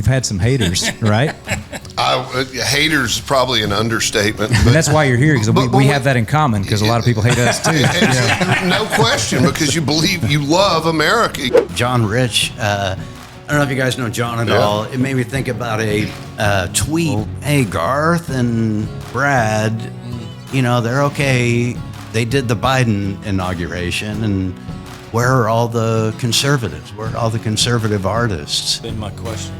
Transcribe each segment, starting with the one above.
had some haters, right? Haters is probably an understatement. But, and that's why you're here, because we have that in common, because a lot of people hate us too. No question, because you love America. John Rich, I don't know if you guys know John at all. It made me think about a tweet. Hey, Garth and Brad, they're okay. They did the Biden inauguration, and where are all the conservatives? Where are all the conservative artists? Been my question.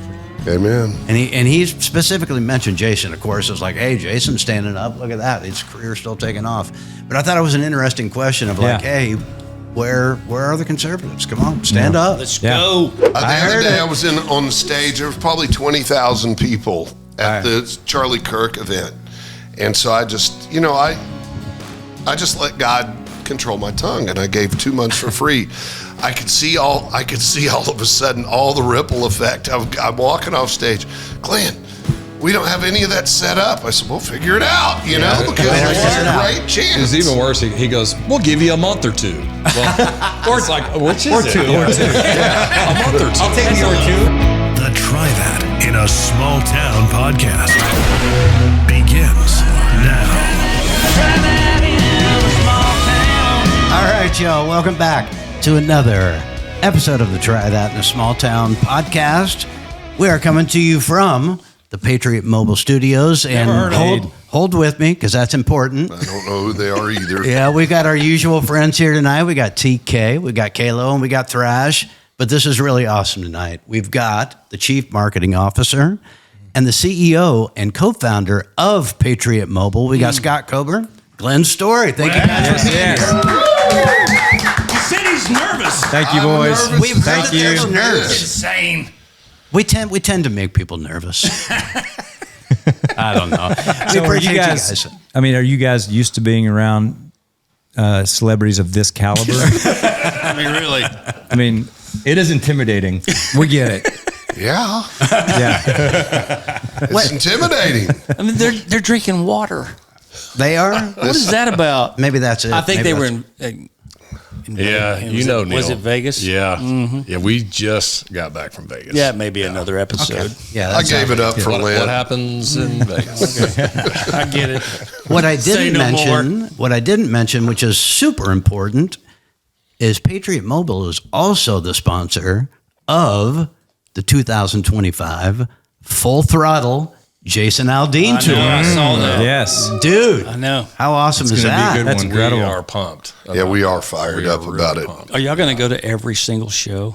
Amen. And he specifically mentioned Jason, of course. It was like, hey, Jason's standing up. Look at that. His career's still taking off. But I thought it was an interesting question of hey, where are the conservatives? Come on, stand up. Let's go. The other day I was on the stage. There was probably 20,000 people at the Charlie Kirk event. And so I just, I just let God control my tongue, and I gave 2 months for free. I could see all of a sudden all the ripple effect. I'm walking off stage. Glenn, we don't have any of that set up. I said, we'll figure it out, because there's a great chance. It's even worse. He goes, we'll give you a month or two. Well, or it's like, which is it? Or two. Yeah. A month or two. I'll take you or two. The Try That in a Small Town podcast begins now. All right, y'all, welcome back to another episode of the Try That in a Small Town podcast. We are coming to you from the Patriot Mobile Studios, and hold with me, because that's important. I don't know who they are either. Yeah, we got our usual friends here tonight. We got TK, we got Kalo, and we got Thrash. But this is really awesome tonight. We've got the Chief Marketing Officer and the CEO and co-founder of Patriot Mobile. We got Scott Coburn, Glenn Story. Thank you guys for being here. He said he's nervous. Thank you, boys. Thank you. Nervous. Insane. We tend to make people nervous. I don't know. So We appreciate you guys. I mean, are you guys used to being around celebrities of this caliber? I mean, really. I mean, it is intimidating. We get it. Yeah. Yeah. It's intimidating. I mean, they're drinking water. They are? What is that about? Maybe that's it. I think Maybe they were that's- in Yeah, Neil. Was it Vegas? Yeah. Mm-hmm. Yeah, we just got back from Vegas. Yeah, maybe another episode. Okay. Yeah, I gave it up for What Lynn. happens in Vegas? I get it. What I Say didn't no mention, which is super important, is Patriot Mobile is also the sponsor of the 2025 Full Throttle Jason Aldean tour. I saw that. Yes. Dude, I know. how awesome is gonna be that? a good That's one. incredible. We are pumped. Yeah, we are fired up about it. Are y'all going to go to every single show?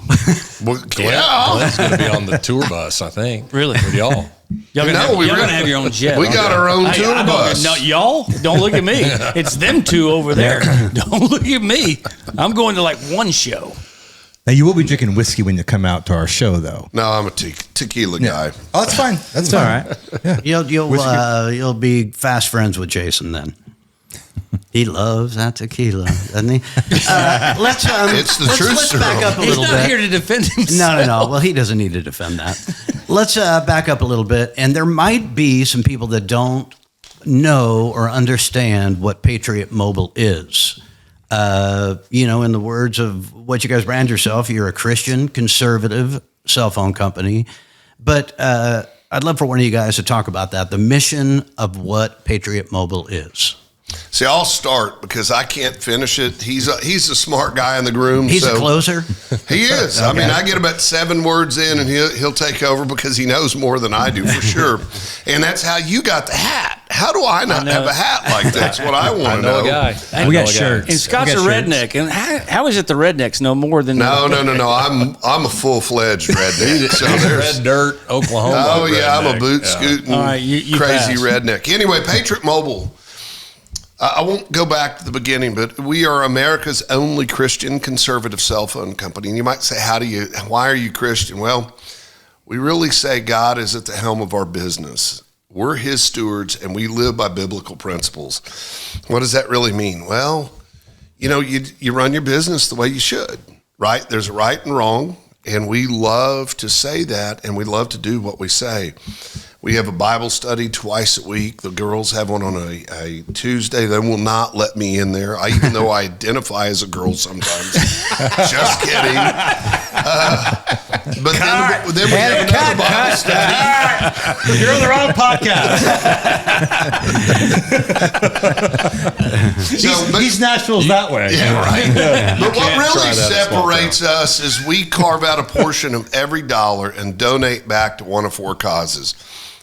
Well, yeah. Glenn's going to be on the tour bus, I think. Really? With y'all. Y'all No, gonna we y'all really- gonna have your own jet. we got our own tour I don't- bus. No, y'all don't look at me. It's them two over there. Don't look at me. I'm going to like one show. Now, you will be drinking whiskey when you come out to our show, though. No, I'm a tequila guy. Oh, that's fine. That's All fine. right. You'll be fast friends with Jason then. He loves that tequila, doesn't he? Let's truth back up a He's little not bit. here to defend himself. No. Well, he doesn't need to defend that. Let's back up a little bit. And there might be some people that don't know or understand what Patriot Mobile is. In the words of what you guys brand yourself, you're a Christian, conservative cell phone company. But I'd love for one of you guys to talk about that, the mission of what Patriot Mobile is. See, I'll start because I can't finish it. He's a smart guy in the room. He's a closer. He is. Okay. I mean, I get about 7 words in, and he'll take over because he knows more than I do for sure. And that's how you got the hat. How do I not have a hat like that? That's what I want I to know know. a guy. We got shirts. And Scott's a redneck. And how is it the rednecks know more than No. I'm a full-fledged redneck. So there's Red Dirt, Oklahoma. Oh yeah, I'm a redneck. boot scooting All right, you crazy pass. redneck. Anyway, Patriot Mobile. I won't go back to the beginning, but we are America's only Christian conservative cell phone company. And you might say, why are you Christian? Well, we really say God is at the helm of our business. We're his stewards, and we live by biblical principles. What does that really mean? Well, you run your business the way you should, right? There's a right and wrong, and we love to say that, and we love to do what we say. We have a Bible study twice a week. The girls have one on a Tuesday. They will not let me in there, even though I identify as a girl sometimes. Just kidding. But then we have another Bible study. You're on the wrong podcast. He's Nashville's that way. Yeah, right. But what really try that at small separates us is we carve out a portion of every dollar and donate back to one of four causes.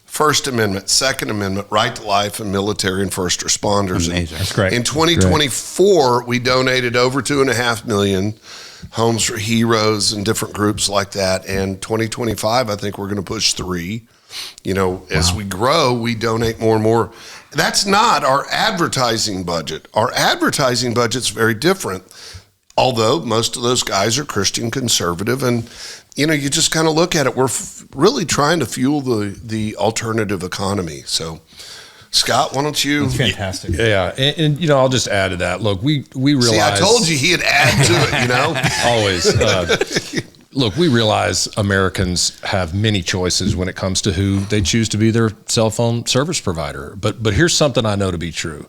First Amendment, Second Amendment, right to life, and military and first responders. Amazing. That's great. In 2024, we donated over 2.5 million homes for heroes and different groups like that. And 2025, I think we're going to push 3. You know, as we grow, we donate more and more. That's not our advertising budget. Our advertising budget's very different. Although most of those guys are Christian conservative, and you know, you just kind of look at it. We're really trying to fuel the alternative economy. So, Scott, why don't you? That's fantastic. Yeah, and you know, I'll just add to that. Look, we realize. See, I told you he'd add to it. You know, always. Look, we realize Americans have many choices when it comes to who they choose to be their cell phone service provider. But here's something I know to be true.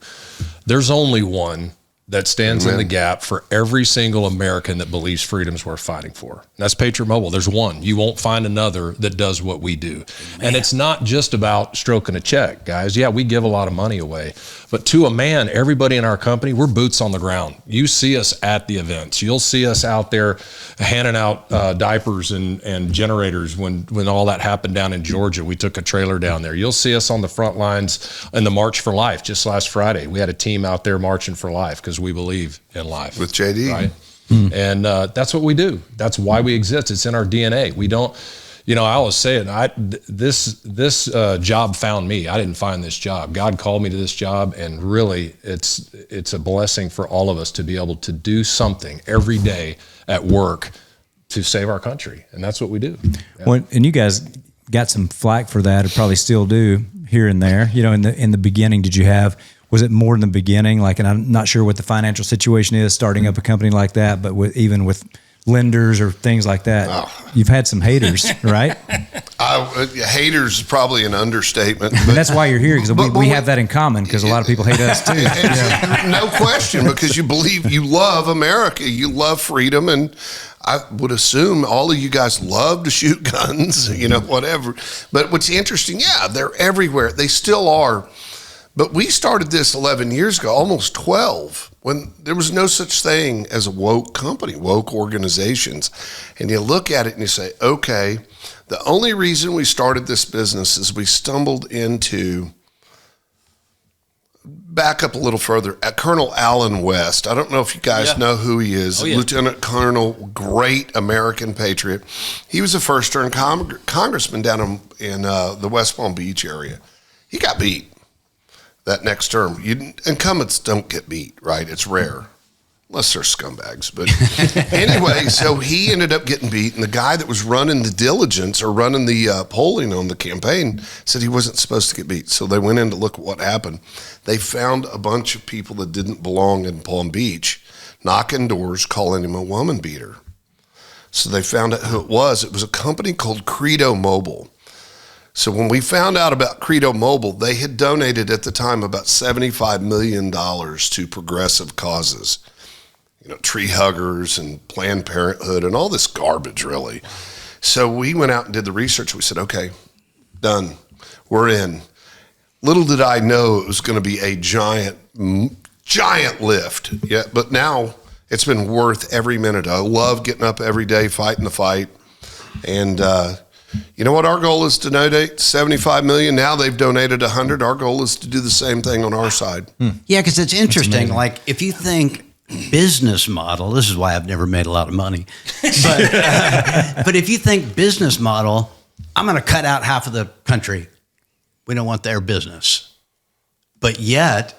There's only one that stands in the gap for every single American that believes freedom's worth fighting for. And that's Patriot Mobile. There's one. You won't find another that does what we do. And it's not just about stroking a check, guys. Yeah, we give a lot of money away. But to a man, everybody in our company, we're boots on the ground. You see us at the events. You'll see us out there handing out diapers and generators when all that happened down in Georgia. We took a trailer down there. You'll see us on the front lines in the March for Life. Just last Friday, we had a team out there marching for life because we believe in life. with JD, Right? And that's what we do. That's why we exist. It's in our DNA. We don't, you know, I always say it. This job found me. I didn't find this job. God called me to this job, and really, it's a blessing for all of us to be able to do something every day at work to save our country, and that's what we do. Yeah. Well, and you guys got some flack for that, or probably still do here and there. You know, in the beginning, was it more in the beginning? Like, and I'm not sure what the financial situation is starting up a company like that, but even with lenders or things like that, you've had some haters, right? Haters is probably an understatement. And that's why you're here, because we have that in common, because a lot of people hate us too. No question, because you love America, you love freedom, and I would assume all of you guys love to shoot guns, you know, whatever. But what's interesting, they're everywhere. They still are. But we started this 11 years ago, almost 12, when there was no such thing as a woke company, woke organizations. And you look at it and you say, okay, the only reason we started this business is we stumbled into, back up a little further, at Colonel Allen West. I don't know if you guys know who he is. Lieutenant Colonel, great American patriot. He was a first-term congressman down in the West Palm Beach area. He got beat that next term. Incumbents don't get beat, right? It's rare, unless they're scumbags. But anyway, so he ended up getting beat, and the guy that was running the diligence or running the polling on the campaign said he wasn't supposed to get beat. So they went in to look at what happened. They found a bunch of people that didn't belong in Palm Beach, knocking doors, calling him a woman beater. So they found out who it was. It was a company called Credo Mobile. So when we found out about Credo Mobile, they had donated at the time about $75 million to progressive causes, you know, tree huggers and Planned Parenthood and all this garbage, really. So we went out and did the research. We said, okay, done. We're in. Little did I know it was going to be a giant lift. Yeah, but now it's been worth every minute. I love getting up every day, fighting the fight. And, you know what our goal is to donate? $75 million. Now they've donated 100. Our goal is to do the same thing on our side. Yeah, because it's interesting. Like, if you think business model, this is why I've never made a lot of money. But if you think business model, I'm going to cut out half of the country. We don't want their business. But yet,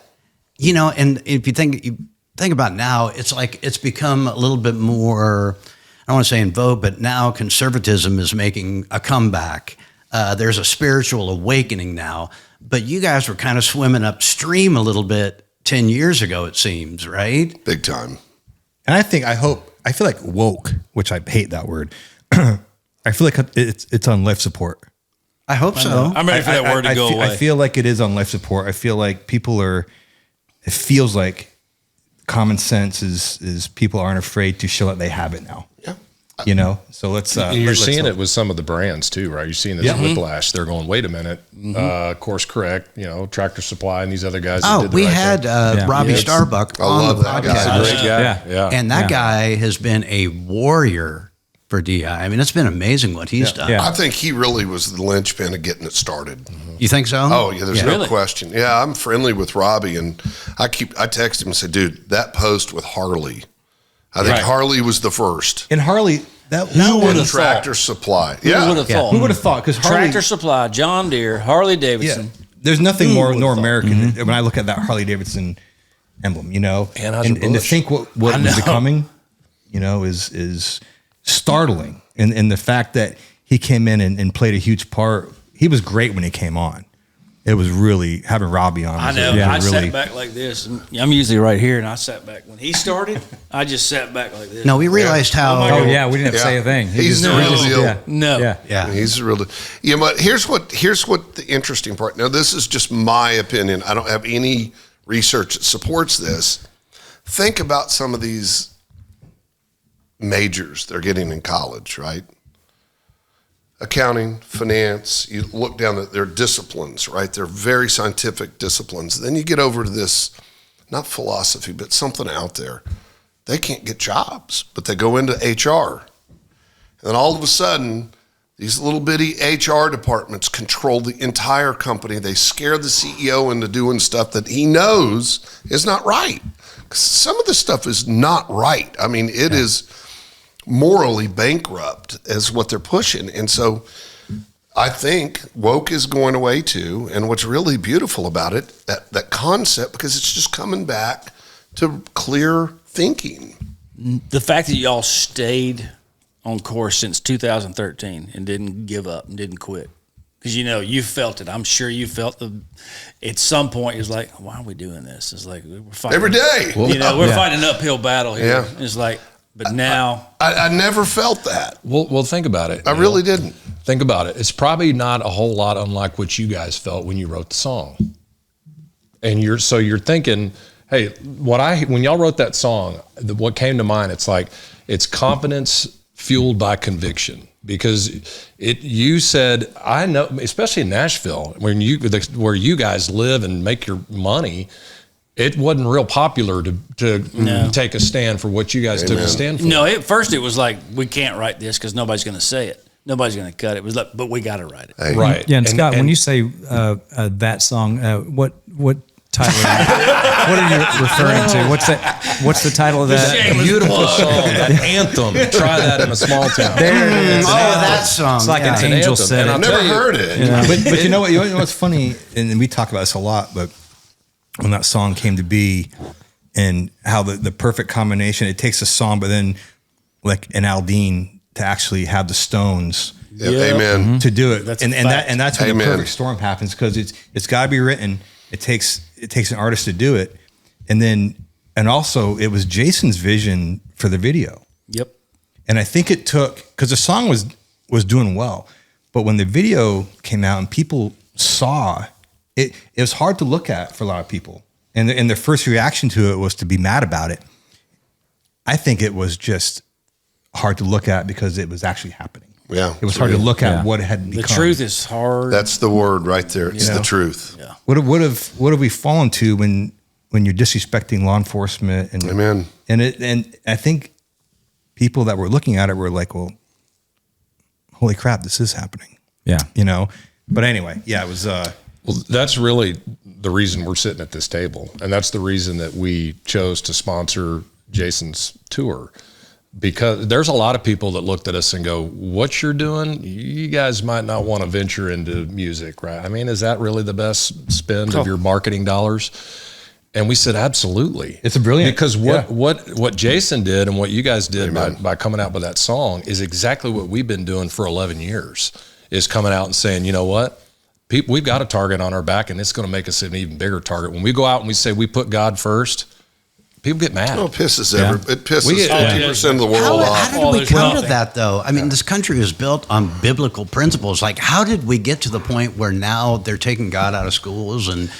you know, and if you think about now, it's like it's become a little bit more, I don't want to say in vogue, but now conservatism is making a comeback. There's a spiritual awakening now, but you guys were kind of swimming upstream a little bit 10 years ago, it seems, right? Big time. And I feel like woke, which I hate that word. I feel like it's on life support. I hope so. I'm ready for that word to go away. I feel like it is on life support. I feel like it feels like common sense is people aren't afraid to show that they have it now. Yeah. You know, so let's. You're seeing it with some of the brands too, right? You're seeing this Yeah. whiplash. They're going, wait a minute, course correct. You know, Tractor Supply and these other guys. Oh, did the we right had thing. Robbie Starbuck I on love the that guy. podcast. He's a great guy. Yeah. And that guy has been a warrior for DI. I mean, it's been amazing what he's done. Yeah. I think he really was the linchpin of getting it started. You think so? Oh yeah, there's no Really? question. Yeah, I'm friendly with Robbie, and I text him and say, dude, that post with Harley, I think Right. Harley was the first. And Harley, that Who would And have Tractor thought? Supply. Who Yeah. would have thought? who would have thought? Because Harley, Tractor Supply, John Deere, Harley Davidson. there's nothing more would've nor thought? American when I look at that Harley Davidson emblem. You know, and to Anheuser-Busch. think what was becoming, you know, is startling. And the fact that he came in and played a huge part. He was great when he came on. It was really having Robbie on. I was know. really, I really, sat back like this. I'm usually right here, and I sat back when he started. I just sat back like this. No, we realized how. Oh yeah, we didn't have to say a thing. He's the real deal. Yeah. No. Yeah. Yeah. He's the real deal. You know, but here's what the interesting part. Now, this is just my opinion. I don't have any research that supports this. Think about some of these majors they're getting in college, right? Accounting, finance, you look down at their disciplines, right? They're very scientific disciplines. Then you get over to this, not philosophy, but something out there. They can't get jobs, but they go into HR. And then all of a sudden, these little bitty HR departments control the entire company. They scare the CEO into doing stuff that he knows is not right. 'Cause some of this stuff is not right. I mean, it is morally bankrupt as what they're pushing. And so I think woke is going away too. And what's really beautiful about it, that concept, because it's just coming back to clear thinking. The fact that y'all stayed on course since 2013 and didn't give up and didn't quit. Because, you know, you felt it. I'm sure you felt at some point, it's like, why are we doing this? It's like, we're fighting. Every day. You know, we're fighting an uphill battle here. Yeah. It's like, but now. I never felt that. Well, think about it. I really didn't. Think about it. It's probably not a whole lot unlike what you guys felt when you wrote the song. And you're thinking, hey, when y'all wrote that song, what came to mind, it's like, it's confidence fueled by conviction. Because you said, I know, especially in Nashville, where you guys live and make your money, it wasn't real popular to take a stand for what you guys took a stand for. No, at first it was like, we can't write this because nobody's going to say it. Nobody's going to cut it. It was like, but we got to write it. Hey. Right. Yeah, and Scott, when you say that song, what title? What are you referring to? What's the title of that? Beautiful song, that anthem. Try that in a small town. There it is. that song. It's like yeah. an angel anthem. said And it. I'll Never tell you- heard it. But you know what? You know what's funny, and we talk about this a lot. But when that song came to be, and how the perfect combination, it takes a song, but then like an Aldine to actually have the Stones Yeah, amen. to do it, That's a and fact. that's when Amen. the perfect storm happens, because it's got to be written. It takes an artist to do it, and also it was Jason's vision for the video. Yep. And I think it took, because the song was doing well, but when the video came out and people saw it, it was hard to look at for a lot of people. And their first reaction to it was to be mad about it. I think it was just hard to look at because it was actually happening. Yeah. It was hard to look at what it had become. The truth is hard. That's the word right there. It's You know? the truth. Yeah. What have we fallen to when you're disrespecting law enforcement and Amen. And I think people that were looking at it were like, well, holy crap, this is happening. Yeah. You know? But anyway, yeah, it was Well, that's really the reason we're sitting at this table. And that's the reason that we chose to sponsor Jason's tour. Because there's a lot of people that looked at us and go, what you're doing, you guys might not want to venture into music, right? I mean, is that really the best spend of your marketing dollars? And we said, absolutely. It's a brilliant- Because yeah. what Jason did and what you guys did by coming out with that song is exactly what we've been doing for 11 years, is coming out and saying, you know what? People, we've got a target on our back, and it's going to make us an even bigger target. When we go out and we say we put God first, people get mad. Oh, it pisses 50% of the world How off. did we come to that, though? I mean, this country is built on biblical principles. Like, how did we get to the point where now they're taking God out of schools and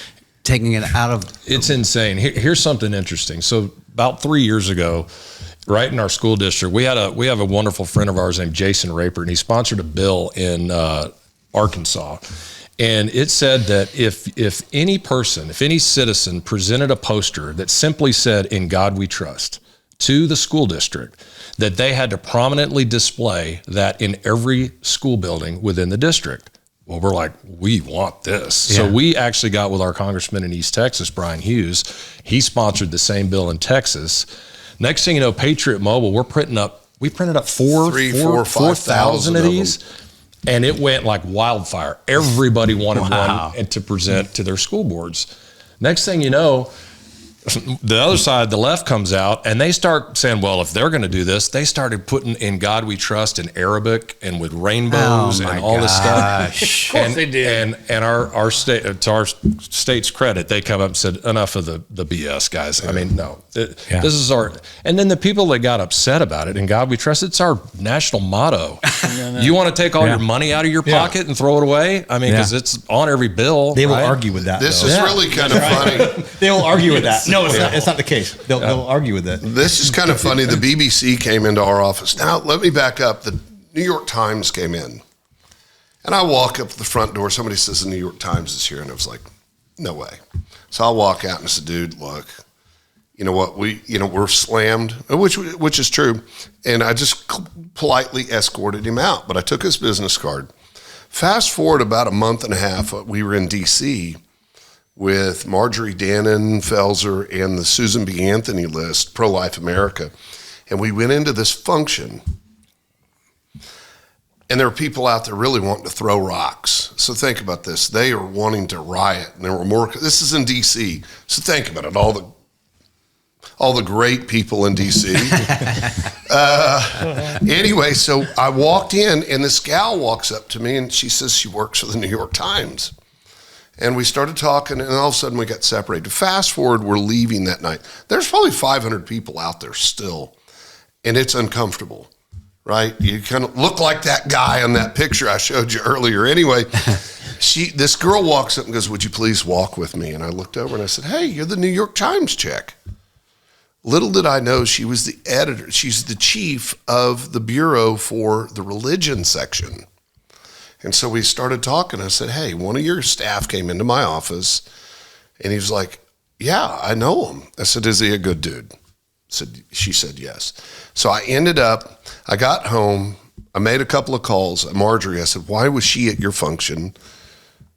taking it out of... It's insane. Here's something interesting. So about 3 years ago, right in our school district. We have a wonderful friend of ours named Jason Raper, and he sponsored a bill in Arkansas. And it said that if any citizen presented a poster that simply said, "In God We Trust," to the school district, that they had to prominently display that in every school building within the district. Well, we're like, we want this. Yeah. So we actually got with our congressman in East Texas, Brian Hughes. He sponsored the same bill in Texas. Next thing you know, Patriot Mobile, we printed up 4,000 of these. And it went like wildfire. Everybody wanted one and to present to their school boards. Next thing you know, the other side, the left, comes out and they start saying, well, if they're going to do this, they started putting "In God We Trust" in Arabic and with rainbows and all this stuff. Of course they did. And our state, to our state's credit, they come up and said, enough of the BS, guys. I mean, no, this is our, and then the people that got upset about it, "In God We Trust," it's our national motto. You want to take all your money out of your pocket and throw it away? I mean, because it's on every bill. They will argue with that. This is really kind of funny. They will argue with that. No, it's not the case. They'll argue with it. This is kind of funny. The BBC came into our office. Now, let me back up. The New York Times came in. And I walk up the front door. Somebody says the New York Times is here. And I was like, no way. So I walk out and I said, dude, look, you know what? We're slammed, which is true. And I just politely escorted him out. But I took his business card. Fast forward about a month and a half, we were in D.C., with Marjorie Dannenfelser and the Susan B. Anthony list, Pro-Life America. And we went into this function, and there were people out there really wanting to throw rocks. So think about this. They are wanting to riot, and there were more. This is in D.C., so think about it. All the great people in D.C. Anyway, so I walked in, and this gal walks up to me, and she says she works for the New York Times. And we started talking, and all of a sudden we got separated. Fast forward, we're leaving that night. There's probably 500 people out there still, and it's uncomfortable, right? You kind of look like that guy on that picture I showed you earlier. Anyway, this girl walks up and goes, "Would you please walk with me?" And I looked over and I said, "Hey, you're the New York Times chick." Little did I know she was the editor. She's the chief of the bureau for the religion section. And so we started talking. I said, "Hey, one of your staff came into my office," and he was like, "Yeah, I know him." I said, "Is he a good dude?" She said, "Yes." So I got home. I made a couple of calls. Marjorie, I said, "Why was she at your function?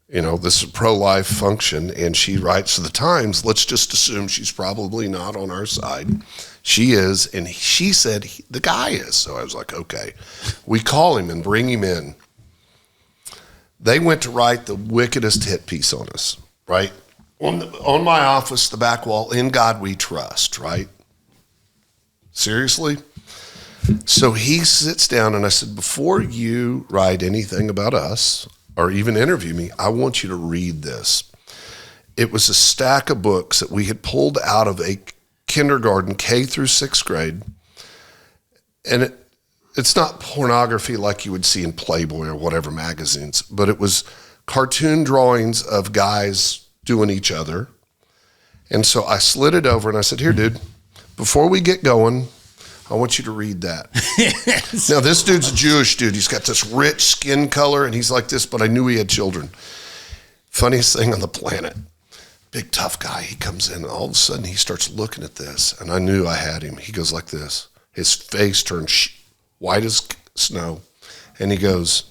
This is a pro-life function." And she writes to the Times, "Let's just assume she's probably not on our side." She is. And she said, the guy is. So I was like, okay. We call him and bring him in. They went to write the wickedest hit piece on us, right? On my office, the back wall, "In God We Trust," right? Seriously? So he sits down and I said, "Before you write anything about us or even interview me, I want you to read this." It was a stack of books that we had pulled out of a kindergarten, K through 6th grade. And it's not pornography like you would see in Playboy or whatever magazines, but it was cartoon drawings of guys doing each other. And so I slid it over and I said, "Here, dude, before we get going, I want you to read that." Now, this dude's a Jewish dude. He's got this rich skin color and he's like this, but I knew he had children. Funniest thing on the planet. Big tough guy. He comes in and all of a sudden he starts looking at this and I knew I had him. He goes like this. His face turned white as snow. And he goes,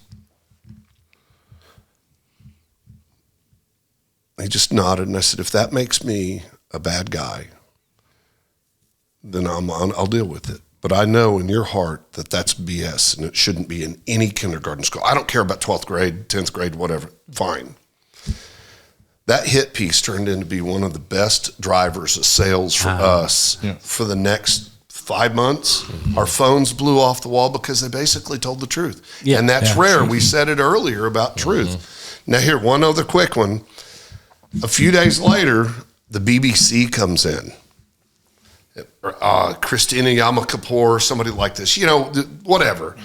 he just nodded. And I said, "If that makes me a bad guy, then I'll deal with it. But I know in your heart that that's BS and it shouldn't be in any kindergarten school. I don't care about 12th grade, 10th grade, whatever. Fine." That hit piece turned into be one of the best drivers of sales for us for the next 5 months. Our phones blew off the wall because they basically told the truth. Yeah, and that's rare. We said it earlier about truth. Now here, one other quick one. A few days later, the BBC comes in. Christina Yamakapour, somebody like this, whatever.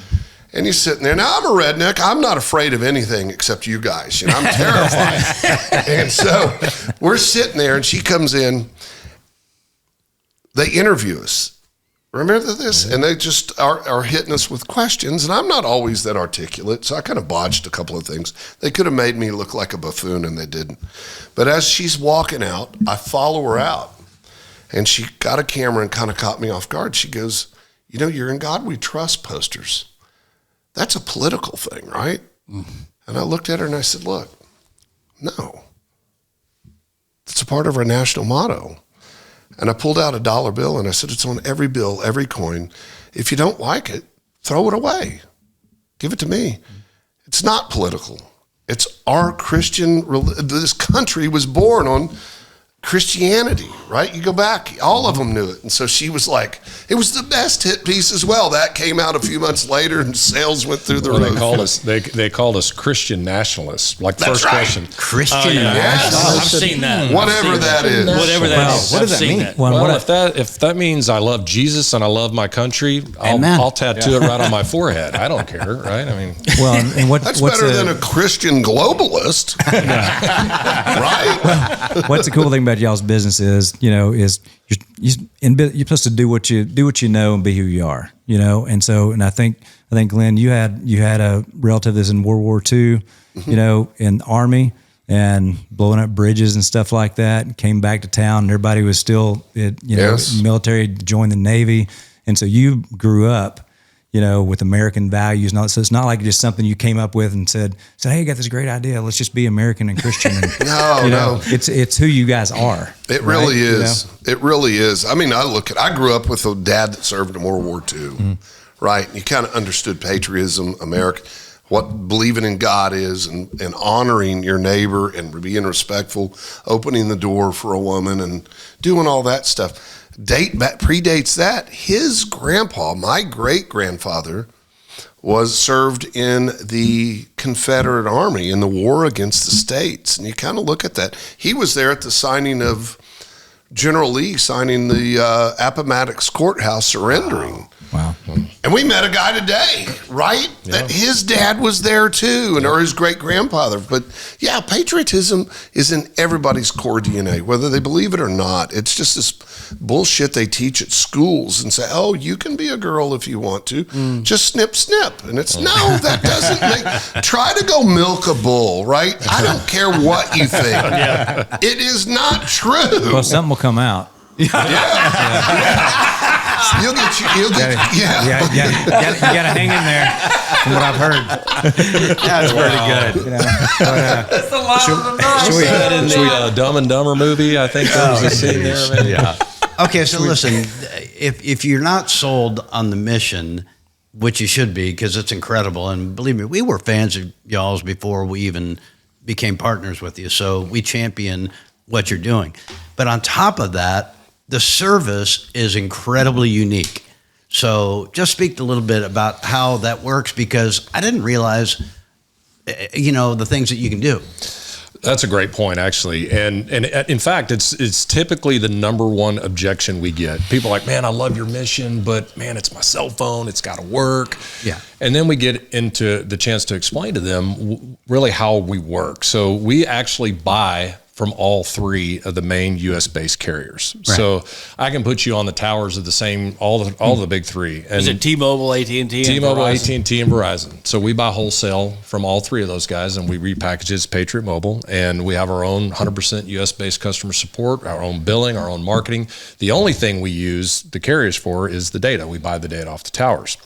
And he's sitting there. Now, I'm a redneck. I'm not afraid of anything except you guys. I'm terrified. And so we're sitting there, and she comes in. They interview us. remember this? And they just are hitting us with questions. And I'm not always that articulate, so I kind of botched a couple of things. They could have made me look like a buffoon, and they didn't. But as she's walking out, I follow her out. And she got a camera and kind of caught me off guard. She goes, you know, you're in God We Trust posters. That's a political thing, right? And I looked at her and I said, look, no. It's a part of our national motto. And I pulled out a $1 bill and I said, it's on every bill, every coin. If you don't like it, throw it away. Give it to me. It's not political. It's our Christian, this country was born on Christianity, right? You go back, all of them knew it. And so she was like, it was the best hit piece as well. That came out a few months later and sales went through the roof. They called us Christian nationalists. Like That's first right. question. Christian Yes. I've seen that. Whatever that is. Whatever that is. What does I've that seen mean? that. Well, if that means I love Jesus and I love my country, Amen. I'll tattoo it right on my forehead. I don't care, right? I mean, Well, and That's what's better than a Christian globalist. Right? what's the cool thing about y'all's business is, you know, is you're supposed to do what you know and be who you are, you know. And so, and I think Glenn, you had a relative that's in World War II, you know, in the Army and blowing up bridges and stuff like that, and came back to town and everybody was still, Yes. military, joined the Navy. And so you grew up, you know, with American values. So it's not like just something you came up with and said, hey, I got this great idea. Let's just be American and Christian. And, No. It's who you guys are. It really is. You know? It really is. I mean, I grew up with a dad that served in World War II, right? And you kind of understood patriotism, America, what believing in God is, and honoring your neighbor and being respectful, opening the door for a woman and doing all that stuff. Predates that. His grandpa, my great-grandfather, was served in the Confederate Army in the war against the states. And you kind of look at that. He was there at the signing of General Lee signing the Appomattox Courthouse surrendering. Wow. And we met a guy today, right? Yeah. That his dad was there too, or his great-grandfather. But yeah, patriotism is in everybody's core DNA, whether they believe it or not. It's just this bullshit they teach at schools and say, oh, you can be a girl if you want to. Just snip, snip. And it's, no, that doesn't make, try to go milk a bull, right? I don't care what you think. It is not true. Well, something will come out. You'll get, you got to hang in there. From what I've heard, That's pretty good. you know. That's the line of the night. was that in the Dumb and Dumber movie? I think there was a scene there. Maybe. Yeah. Okay, so listen, if you're not sold on the mission, which you should be, because it's incredible, and believe me, we were fans of y'all's before we even became partners with you, so we champion what you're doing. But on top of that, the service is incredibly unique. So just speak a little bit about how that works, because I didn't realize, the things that you can do. That's a great point, actually. And in fact, it's typically the number one objection we get. People are like, man, I love your mission, but man, it's my cell phone. It's got to work. Yeah. And then we get into the chance to explain to them really how we work. So we actually buy from all three of the main U.S.-based carriers. Right. So I can put you on the towers of the same, all the big three. And Is it T-Mobile, AT&T, and T-Mobile, Verizon? AT&T, and Verizon. So we buy wholesale from all three of those guys, and we repackage it as Patriot Mobile. And we have our own 100% U.S.-based customer support, our own billing, our own marketing. The only thing we use the carriers for is the data. We buy the data off the towers.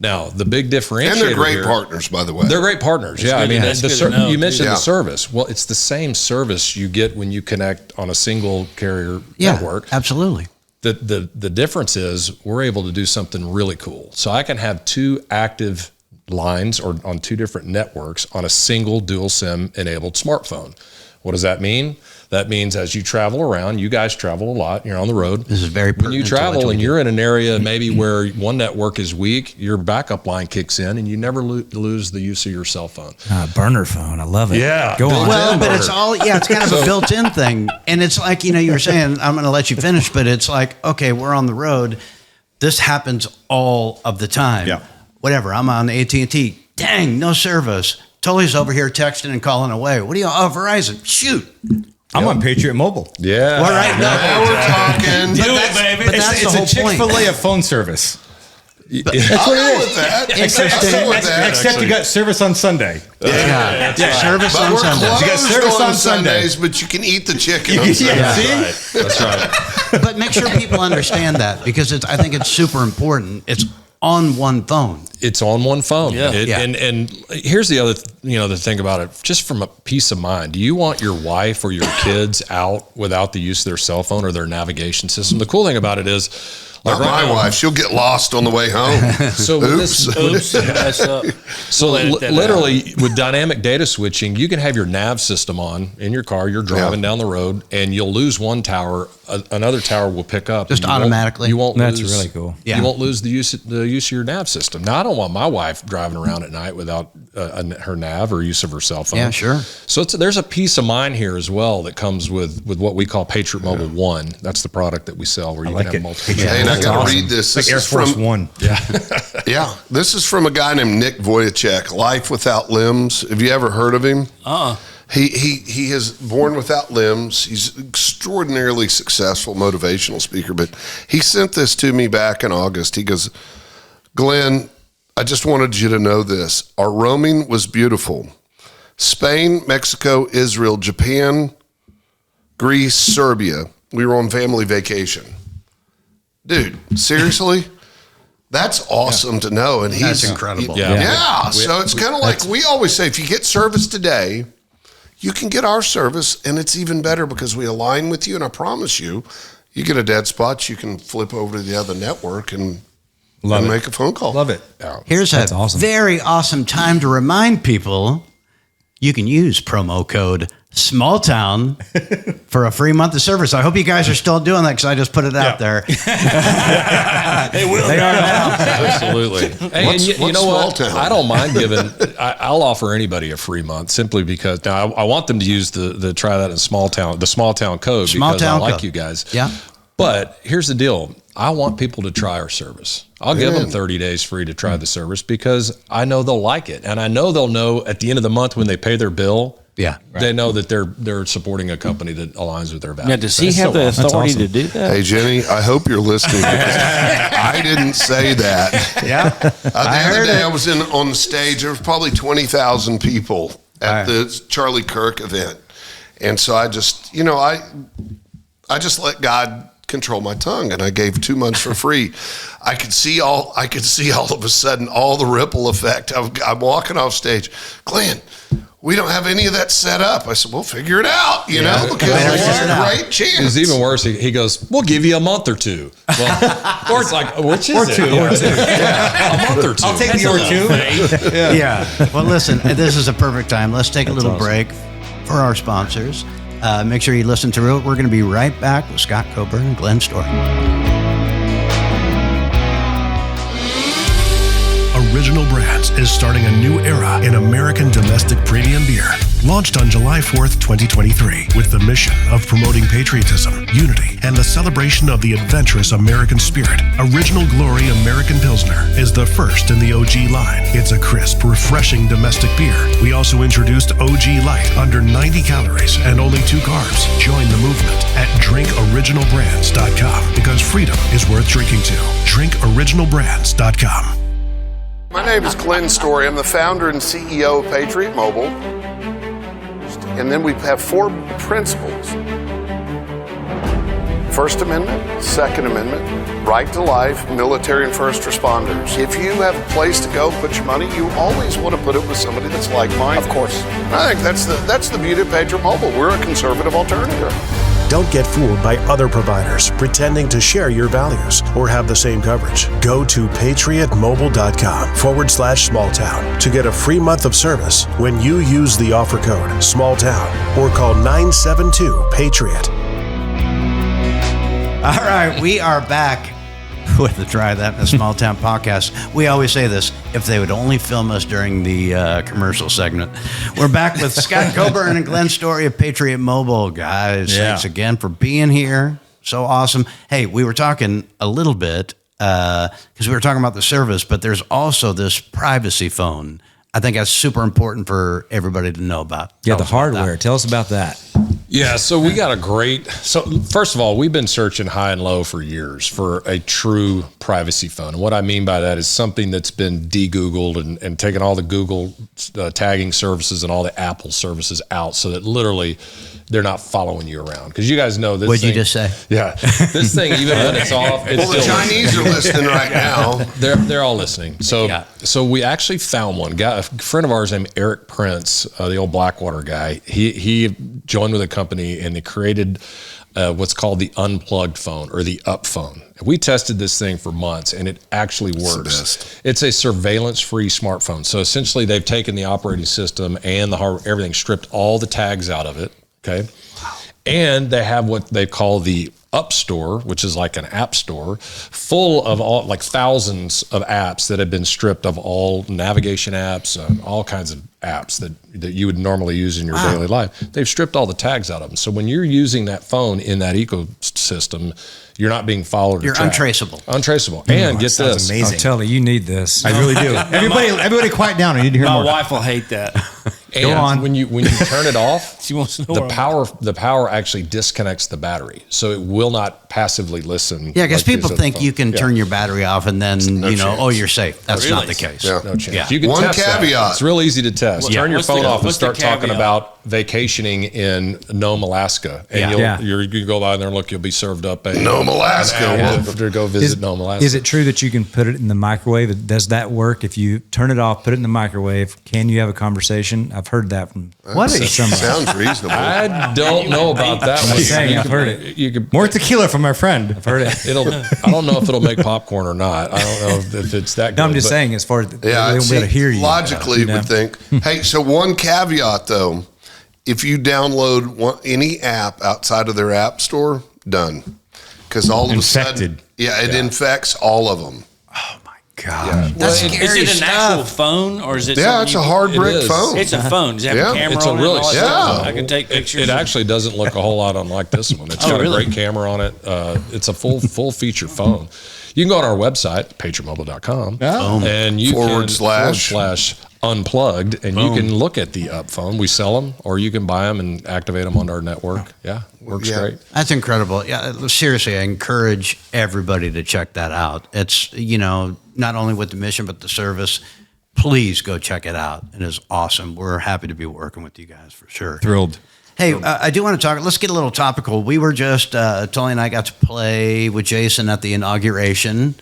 Now, the big differentiator And they're great here, partners, by the way. they're great partners. Yeah, I mean, that's good to know, you mentioned too. the service. Well, it's the same service you get when you connect on a single carrier network. Absolutely. The difference is we're able to do something really cool. So I can have two active lines or on two different networks on a single dual SIM enabled smartphone. What does that mean? That means as you travel around, you guys travel a lot, you're on the road. This is very When you pertinent to what travel we and do. you're in an area maybe where one network is weak, your backup line kicks in and you never lose the use of your cell phone. Burner phone. I love it. Yeah. Go on. Well, but it's all, it's kind of a built-in thing. And it's like, you were saying, I'm going to let you finish, but it's like, okay, we're on the road. This happens all of the time. Yeah. Whatever. I'm on AT&T. Dang, no service. Tully's over here texting and calling away. What do you, Verizon? Shoot. I'm on Patriot Mobile. Yeah. Well, right now, Now we're talking. Do it, baby. But that's It's the whole a Chick-fil-A point. of phone service. I'll go with that. Interesting. I'll go with that. Except you got service on Sunday. Yeah. Service But on we're Sunday. closed You got service on on Sunday. Sundays, but you can eat the chicken on Yeah, Sunday. see? That's right. But make sure people understand that because I think it's super important. It's on one phone. It's on one phone. Yeah. Yeah. And here's the other, the thing about it, just from a peace of mind. Do you want your wife or your kids out without the use of their cell phone or their navigation system? The cool thing about it is, Not right my now- wife. She'll get lost on the way home. So with this, Oops, mess up. so We'll edit that literally with dynamic data switching, you can have your nav system on in your car. You're driving down the road, and you'll lose one tower. Another tower will pick up Just and you won't- automatically? You won't. That's lose, really cool. Yeah. You won't lose the use of your nav system. Now, I don't want my wife driving around at night without her nav or use of her cell phone. Yeah, sure. So there's a peace of mind here as well that comes with what we call Patriot Mobile One. That's the product that we sell where you like can have it. multiple. Yeah. Hey, and I That's got to awesome. read this. Like This Air is Force from, One. yeah, this is from a guy named Nick Vujicic, Life Without Limbs. Have you ever heard of him? He is born without limbs. He's an extraordinarily successful motivational speaker, but he sent this to me back in August. He goes, Glenn, I just wanted you to know this. Our roaming was beautiful. Spain, Mexico, Israel, Japan, Greece, Serbia. We were on family vacation. Dude, seriously? That's awesome to know. And That's he's incredible. Yeah. So it's kind of like we always say, if you get service today, you can get our service, and it's even better because we align with you. And I promise you, you get a dead spot, you can flip over to the other network and make a phone call. Love it. Here's That's a awesome. very awesome time to remind people you can use promo code Smalltown for a free month of service. I hope you guys are still doing that because I just put it out there. They are now. Absolutely. Hey, What's- and you what's know what? small town? I don't mind giving. I'll offer anybody a free month simply because now I want them to use the try that in small town code Small because I town like code. you guys. Yeah. But here's the deal. I want people to try our service. I'll give them 30 days free to try the service because I know they'll like it. And I know they'll know at the end of the month when they pay their bill, Yeah. they know that they're supporting a company that aligns with their values. Now, does he That's have the awesome. authority awesome. to do that? Hey, Jenny, I hope you're listening because I didn't say that. Yeah. The other day I was on the stage. There was probably 20,000 people at the Charlie Kirk event. And so I just, I just let God control my tongue, and I gave 2 months for free. I could see all of a sudden all the ripple effect. I'm walking off stage, Glenn, we don't have any of that set up. I said, well, figure it out, because there's a great chance. It's even worse. He goes, we'll give you a month or two. Well, or it's like, which is it? Yeah, a month or two. I'll take the or two. Yeah. Well, listen, this is a perfect time. Let's take a little break for our sponsors. Make sure you listen through it. We're going to be right back with Scott Coburn and Glenn Story. Original Brands is starting a new era in American domestic premium beer. Launched on July 4th, 2023, with the mission of promoting patriotism, unity, and the celebration of the adventurous American spirit, Original Glory American Pilsner is the first in the OG line. It's a crisp, refreshing domestic beer. We also introduced OG Light under 90 calories and only 2 carbs. Join the movement at drinkoriginalbrands.com because freedom is worth drinking to. Drinkoriginalbrands.com. My name is Glenn Story. I'm the founder and CEO of Patriot Mobile. And then we have 4 principles. First Amendment, Second Amendment, right to life, military and first responders. If you have a place to go put your money, you always want to put it with somebody that's like-minded. Of course. I think that's the beauty of Patriot Mobile. We're a conservative alternative. Don't get fooled by other providers pretending to share your values or have the same coverage. Go to patriotmobile.com/smalltown to get a free month of service when you use the offer code SMALLTOWN or call 972-PATRIOT. All right, we are back with the Try That in a Small Town podcast. We always say this, if they would only film us during the commercial segment. We're back with Scott Coburn and Glenn Story of Patriot Mobile. Guys, thanks again for being here. So awesome. Hey, we were talking a little bit, because we were talking about the service, but there's also this privacy phone. I think that's super important for everybody to know about. Yeah, Tell the us about hardware. that. Tell us about that. Yeah, so we got so first of all, we've been searching high and low for years for a true privacy phone. And what I mean by that is something that's been de-Googled and taken all the Google tagging services and all the Apple services out so that literally they're not following you around. Because you guys know this What'd thing. you just say? Yeah. This thing, even when it's off, it's Well, the still Chinese are listening right now. They're all listening. So we actually found one guy, a friend of ours named Eric Prince, the old Blackwater guy. He joined with a company and they created what's called the unplugged phone or the up phone. We tested this thing for months and it actually works. It's a surveillance-free smartphone. So essentially they've taken the operating system and the hardware, everything, stripped all the tags out of it. Okay. Wow. And they have what they call the Up Store, which is like an app store full of all like thousands of apps that have been stripped of all navigation apps, all kinds of apps that you would normally use in your daily life. They've stripped all the tags out of them. So when you're using that phone in that ecosystem, you're not being followed. You're untraceable. Untraceable. And get this. Amazing. I'll tell you need this. I really do. Everybody quiet down. I need to hear My more. wife will hate that. And Go on. when you turn it off, She wants to know the power actually disconnects the battery, so it will not passively listen. Yeah, because like people this other think phone. you can turn your battery off and then, chance. you're safe. That's not the case. Yeah. No chance. Yeah. You can One test that. caveat. It's real easy to test. Turn your What's phone the- off and what's the start talking caveat? about vacationing in Nome, Alaska, and Yeah. you go by there and look. You'll be served up a Nome, Alaska. an hour to go visit Nome, Alaska. Is it true that you can put it in the microwave? Does that work? If you turn it off, put it in the microwave, can you have a conversation? I've heard that from somebody. Sounds reasonable. I don't know about that I'm one. saying, You I've could- heard it. You could. More tequila from my friend. I've heard it. I don't know if it'll make popcorn or not. I don't know if it's that good. No, I'm just but- saying, as far as they Yeah, won't be able to hear you. logically you know? would think. Hey, so one caveat though, if you download any app outside of their app store, done, because all of a sudden, it infects all of them. God. That's Is scary it an actual stuff. phone or is it? Yeah, something it's a you- hard brick is. phone. It's a phone. Does it have Yeah. a camera It's a on really- it? and all that yeah. stuff? I can take pictures. It actually doesn't look a whole lot unlike this one. It's got really? a great camera on it. It's a full feature phone. You can go on our website, patriotmobile.com, and you Forward can slash unplugged, and you can look at the Up phone. We sell them, or you can buy them and activate them on our network. Yeah, works Yeah. great. That's incredible. Yeah, seriously, I encourage everybody to check that out. It's, not only with the mission, but the service. Please go check it out. It is awesome. We're happy to be working with you guys for sure. Thrilled. Hey, I do want to talk. Let's get a little topical. We were just, Tony and I got to play with Jason at the inauguration,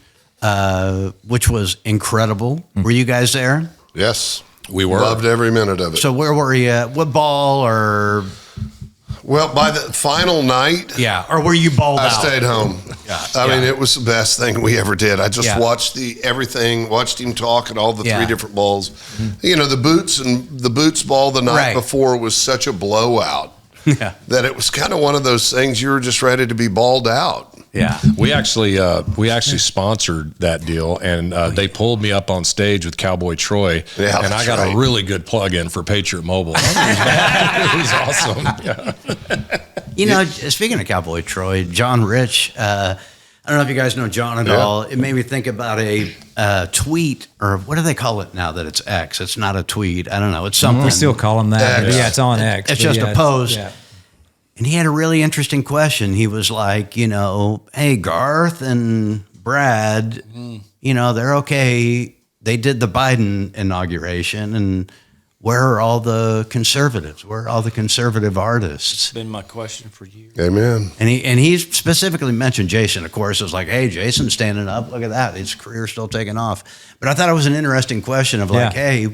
which was incredible. Were you guys there? Yes, We were. loved every minute of it. So where were you at? What ball or? Well, by the final night, Yeah, or were you balled I out? stayed home. I mean, it was the best thing we ever did. I just Yeah. watched everything, watched him talk at all the Yeah. three different balls. The boots ball the night Right. before was such a blowout Yeah. that it was kind of one of those things you were just ready to be balled out. Yeah. We actually sponsored that deal, and they pulled me up on stage with Cowboy Troy, Yeah, and I that's got right. a really good plug-in for Patriot Mobile. It was awesome. Yeah. Speaking of Cowboy Troy, John Rich, I don't know if you guys know John at all. It made me think about a tweet, or what do they call it now that it's X? It's not a tweet. I don't know. It's something. We still call them that. but X. Yeah, it's on X. It's but just yeah, a post. yeah. And he had a really interesting question. He was like, hey, Garth and Brad, they're okay. They did the Biden inauguration, and where are all the conservatives? Where are all the conservative artists? It's been my question for years. Amen. And he specifically mentioned Jason. Of course, it was like, hey, Jason's standing up. Look at that. His career's still taking off. But I thought it was an interesting question of like, hey,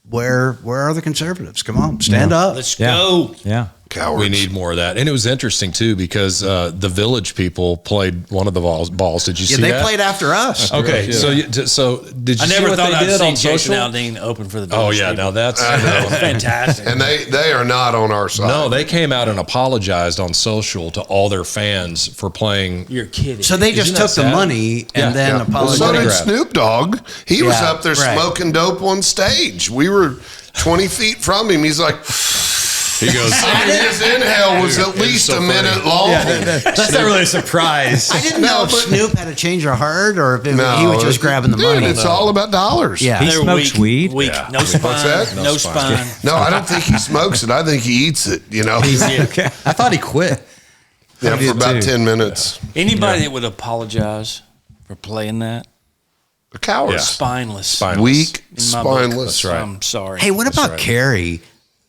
where are the conservatives? Come on, stand up. Let's Yeah. go. Yeah. Cowards. We need more of that. And it was interesting, too, because the Village people played one of the balls. Did you see They that? played after us. Okay, so did you I see never what thought they I'd did seen on Jason social? Aldean open for the Oh, Village yeah, people. now that's... Fantastic. And they are not on our side. No, they came out and apologized on social to all their fans for playing. You're kidding. So they just Isn't that took the sad? money and Yeah, then yeah. apologized. So money did grab. Snoop Dogg. He was Yeah, up there right. smoking dope on stage. We were 20 feet from him. He's like, He goes, I mean, his inhale was at least so a funny. minute long. That's not really a surprise. I didn't know if but- Snoop had a change of heart or if he was just it- grabbing the dude, money. It's all about dollars. Yeah. He They're smokes weed. Weak. Yeah. No spine. that? No No spine. spine. No, I don't think he smokes it. I think he eats it, Okay. I thought he quit. Yeah, I for did about too. 10 minutes. Anybody that would apologize for playing that, A coward. Yeah. spineless. Spineless. Weak, In my book. spineless. That's right. I'm sorry. Hey, what about right. Carrie?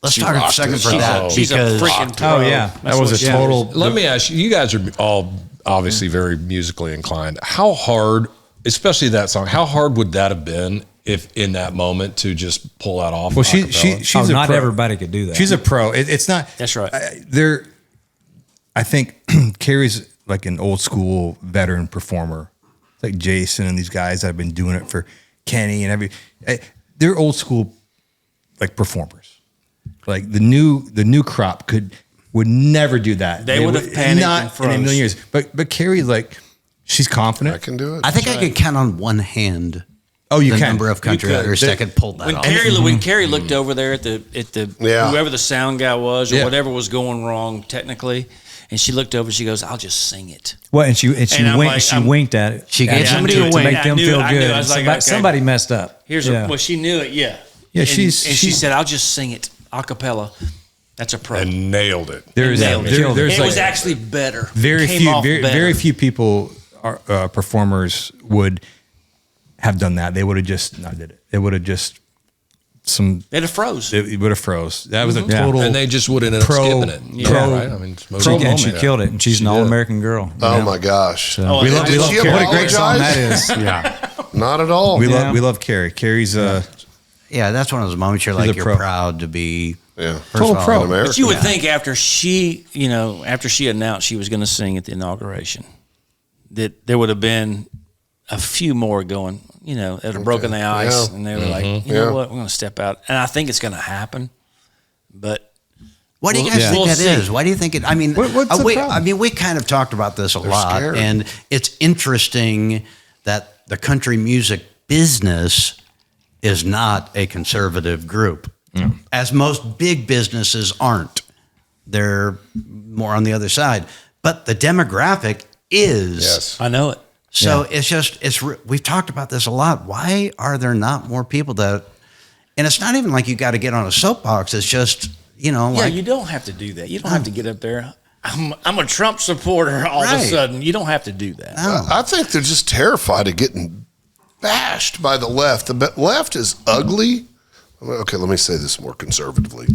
Let's talk a rocked second it. for She's that She's a because freaking pro. Oh, yeah. That's That was what a she total. is. let me ask you, you guys are all obviously very musically inclined. How hard, especially that song, how hard would that have been if in that moment to just pull that off? Well, a cappella? she's a not pro. everybody could do that. She's a pro. It's not. That's right. I think Carrie's like an old school veteran performer. It's like Jason and these guys that have been doing it for Kenny and they're old school like performers. Like the new crop would never do that. They would have panicked not and froze. in a million years. But Carrie's like she's confident. I can do it. I think I could count on one hand Oh, you the can. number of country could. artists that could pull that When off. Carrie looked over there at the Yeah. whoever the sound guy was or Yeah. whatever was going wrong technically, and she looked over, she goes, "I'll just sing it." Well, and she And I'm winked. like, she I'm- winked at it. She gave Yeah, somebody to a wink. make them I knew- feel I knew. good. I was like, somebody, okay. somebody messed up. Here's well, she knew it, yeah. Yeah, and, she's- and she she's- said, "I'll just sing it a cappella." That's a pro. and nailed it. There's Nailed it. there's it like was actually better. very It came few off better. very few people performers would have done that. They would have just not did it. They would have just They'd have froze. it would have froze. That was a total. And they just would have ended up Pro- skipping it. pro- right? I mean, it's most She, of the and she moment. killed it, and she's She an did. all-American girl. you Oh know? my gosh. So- we love Did she Carrie. What a great song that apologize? is. Yeah, Not at all. Yeah. we love Carrie. Carrie's Yeah, that's one of those moments you're She's like a you're pro. proud to be Yeah. Total pro. An American. But you would think after she announced she was going to sing at the inauguration, that there would have been a few more going, that have broken the ice, Yeah. and they were like, you Yeah. know what, we're going to step out. And I think it's going to happen, but What do you guys Yeah. think We'll that see. is? Why do you think it? I mean, what's the problem? we kind of talked about this a lot, scared. and it's interesting that the country music business is not a conservative group, as most big businesses aren't. They're more on the other side, but the demographic is. Yes. I know it. So we've talked about this a lot. Why are there not more people that? And it's not even like you got to get on a soapbox. It's just Yeah, like you don't have to do that. You don't have to get up there. I'm a Trump supporter all of Right. a sudden. You don't have to do that. I think they're just terrified of getting bashed by the left. The left is ugly. Okay, let me say this more conservatively.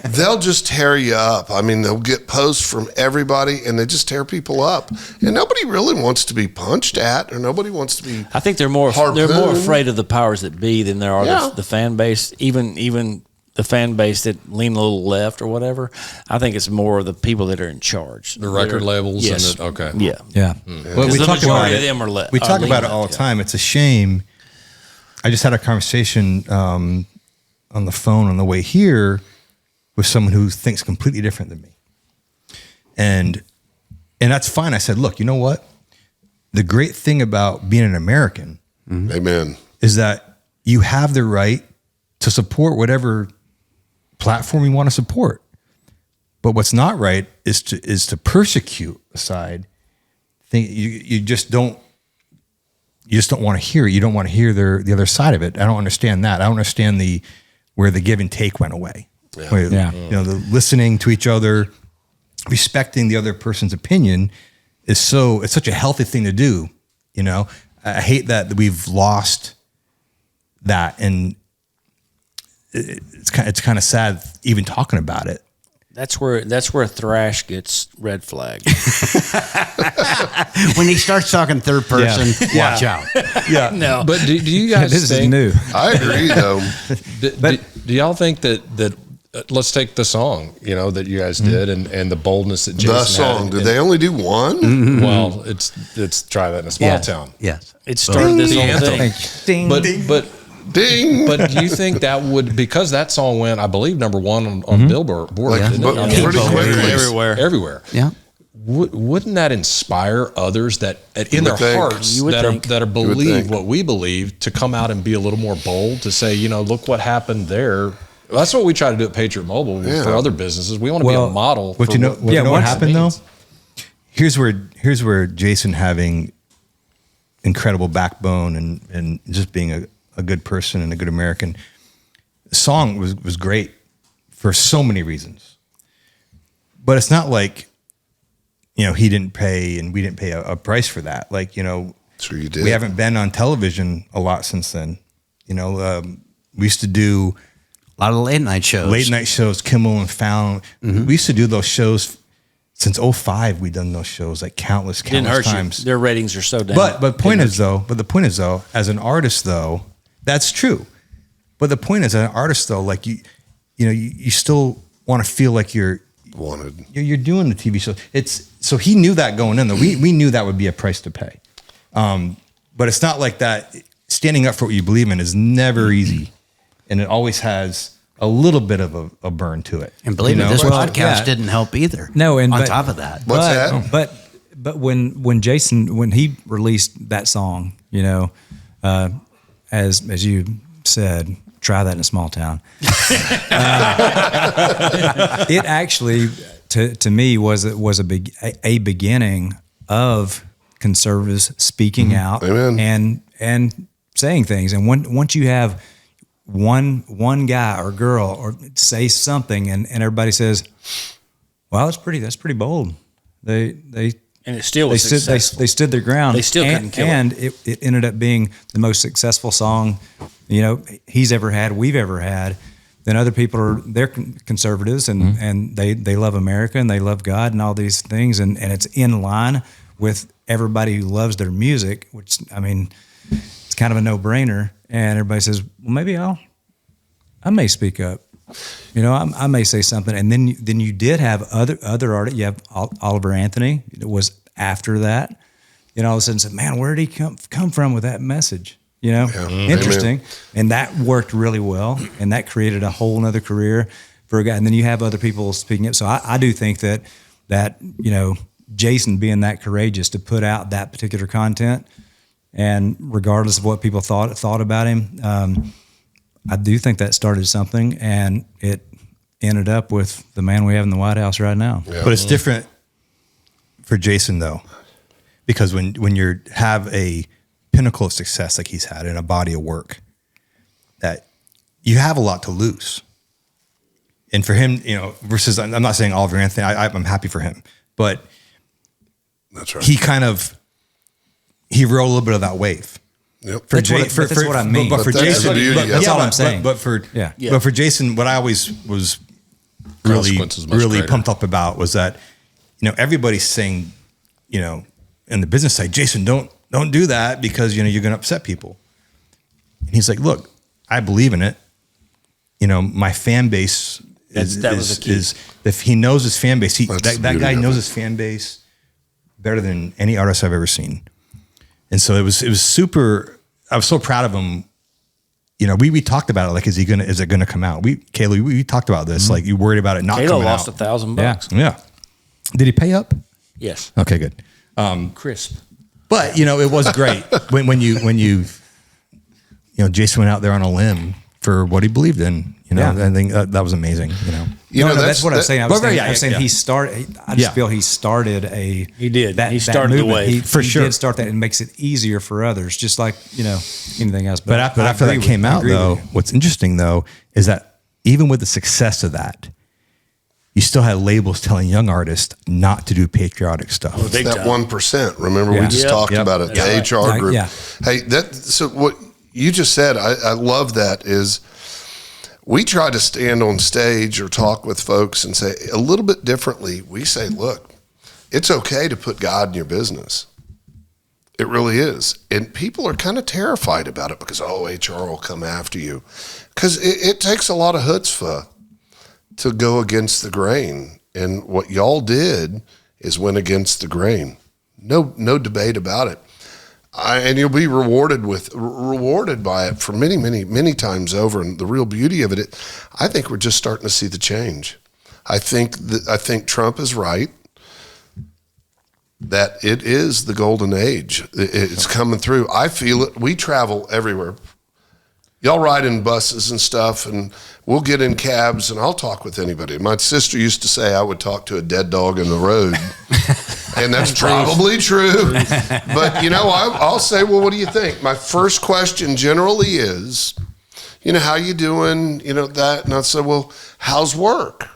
They'll just tear you up. I mean, they'll get posts from everybody, and they just tear people up. And nobody really wants to be punched at, or nobody wants to be. I think they're more Harpoon. afraid of the powers that be than there are Yeah. the fan base. Even the fan base that lean a little left or whatever. I think it's more of the people that are in charge. The record labels and Yes. okay. Yeah. Yeah. Well, we the talk about majority it. of them are we talk lean about it left, all the yeah. time. It's a shame. I just had a conversation on the phone on the way here with someone who thinks completely different than me, and that's fine. I said, look, you know what? The great thing about being an American Amen. is that you have the right to support whatever platform you want to support. But what's not right is to persecute a side. You just don't want to hear it. You don't want to hear the other side of it. I don't understand that. I don't understand where the give and take went away. Yeah. The listening to each other, respecting the other person's opinion it's such a healthy thing to do. I hate that we've lost that, and it's kind of sad even talking about it. That's where thrash gets red flagged. when he starts talking third person, watch out. Yeah. No, But do you guys This is think, new. I agree, though. do y'all think that let's take the song, that you guys did and the boldness that Jason The had. song. Did they only do one? Well, it's try that in a small Yes. town. Yes. it started this The whole anthem. thing. Ding. But Ding. but do you think that would, because that song went, I believe, number one on Billboard, Like, didn't but it? pretty quickly. Everywhere. Yeah. Wouldn't that inspire others that in their would think. hearts You would think. that are would believe think. what we believe to come out and be a little more bold to say, look what happened there. That's what we try to do at Patriot Mobile for other businesses. We want to be a model. But you know what happened though? Here's where Jason having incredible backbone and just being a good person and a good American. The song was great for so many reasons. But it's not like, he didn't pay and we didn't pay a price for that. Like, sure you did. We haven't been on television a lot since then. We used to do a lot of late night shows, Kimmel and Fallon. Mm-hmm. We used to do those shows since 2005. We've done those shows like countless times. Their ratings are so down. But the point is though, as an artist though, that's true. But the point is, as an artist though, like you still want to feel like you're doing the TV show. So he knew that going in though. We knew that would be a price to pay. But it's not like that. Standing up for what you believe in is never easy. And it always has a little bit of a burn to it. And believe me, this podcast didn't help either. No, and on top of that. What's that? But when Jason, when he released that song, as you said, try that in a small town. It actually, to me, was a beginning of conservatives speaking out and saying things. And once you have one guy or girl or say something and everybody says, "Well, that's pretty bold." And it still was successful. They stood their ground. They still couldn't kill it. And it ended up being the most successful song, he's ever had, we've ever had. Then other people they're conservatives and they love America and they love God and all these things. And it's in line with everybody who loves their music, which, it's kind of a no-brainer. And everybody says, well, maybe I may speak up. I may say something. And then you did have other artists. You have Oliver Anthony. It was after that. All of a sudden said, man, where did he come from with that message? Interesting. Amen. And that worked really well. And that created a whole nother career for a guy. And then you have other people speaking up. So I do think that Jason being that courageous to put out that particular content, and regardless of what people thought about him, I do think that started something, and it ended up with the man we have in the White House right now. Yeah. But it's different for Jason though, because when you have a pinnacle of success like he's had in a body of work, that you have a lot to lose. And for him, versus I'm not saying Oliver Anthony, I'm happy for him, but that's right. He rode a little bit of that wave. Yep. That's what I mean. But for Jason, that's all I'm saying. But for Jason, what I always was really pumped up about was that, everybody's saying, in the business side, Jason, don't do that because you're going to upset people. And he's like, look, I believe in it. My fan base is if he knows his fan base, that guy knows his fan base better than any artist I've ever seen. And so it was super. I was so proud of him. We talked about it. Like, is it gonna come out? Kayla, we talked about this. Mm-hmm. Like, you worried about it not coming out. Kayla lost $1,000. Yeah. Did he pay up? Yes. Okay, good. Crisp. But it was great when you Jason went out there on a limb for what he believed in. I think that was amazing. That's what I'm saying. I was saying he started. I just feel he started a. He did. He started the wave. He did start that, and it makes it easier for others, just like anything else. But after that came out, though, what's interesting though is that even with the success of that, you still had labels telling young artists not to do patriotic stuff. Well, that 1%. Remember, we just talked about it. The HR group. Yeah. Hey, so what you just said, I love that is. We try to stand on stage or talk with folks and say a little bit differently. We say, look, it's okay to put God in your business. It really is. And people are kind of terrified about it because, HR will come after you. Because it takes a lot of chutzpah to go against the grain. And what y'all did is went against the grain. No debate about it. And you'll be rewarded by it for many, many, many times over. And the real beauty of it, I think we're just starting to see the change. I think Trump is right that it is the golden age. It's coming through. I feel it. We travel everywhere. Y'all ride in buses and stuff, and we'll get in cabs and I'll talk with anybody. My sister used to say I would talk to a dead dog in the road. And that's probably true. But, you know, I'll say, well, what do you think? My first question generally is, you know, how you doing? You know, that. And I'll say, well, how's work?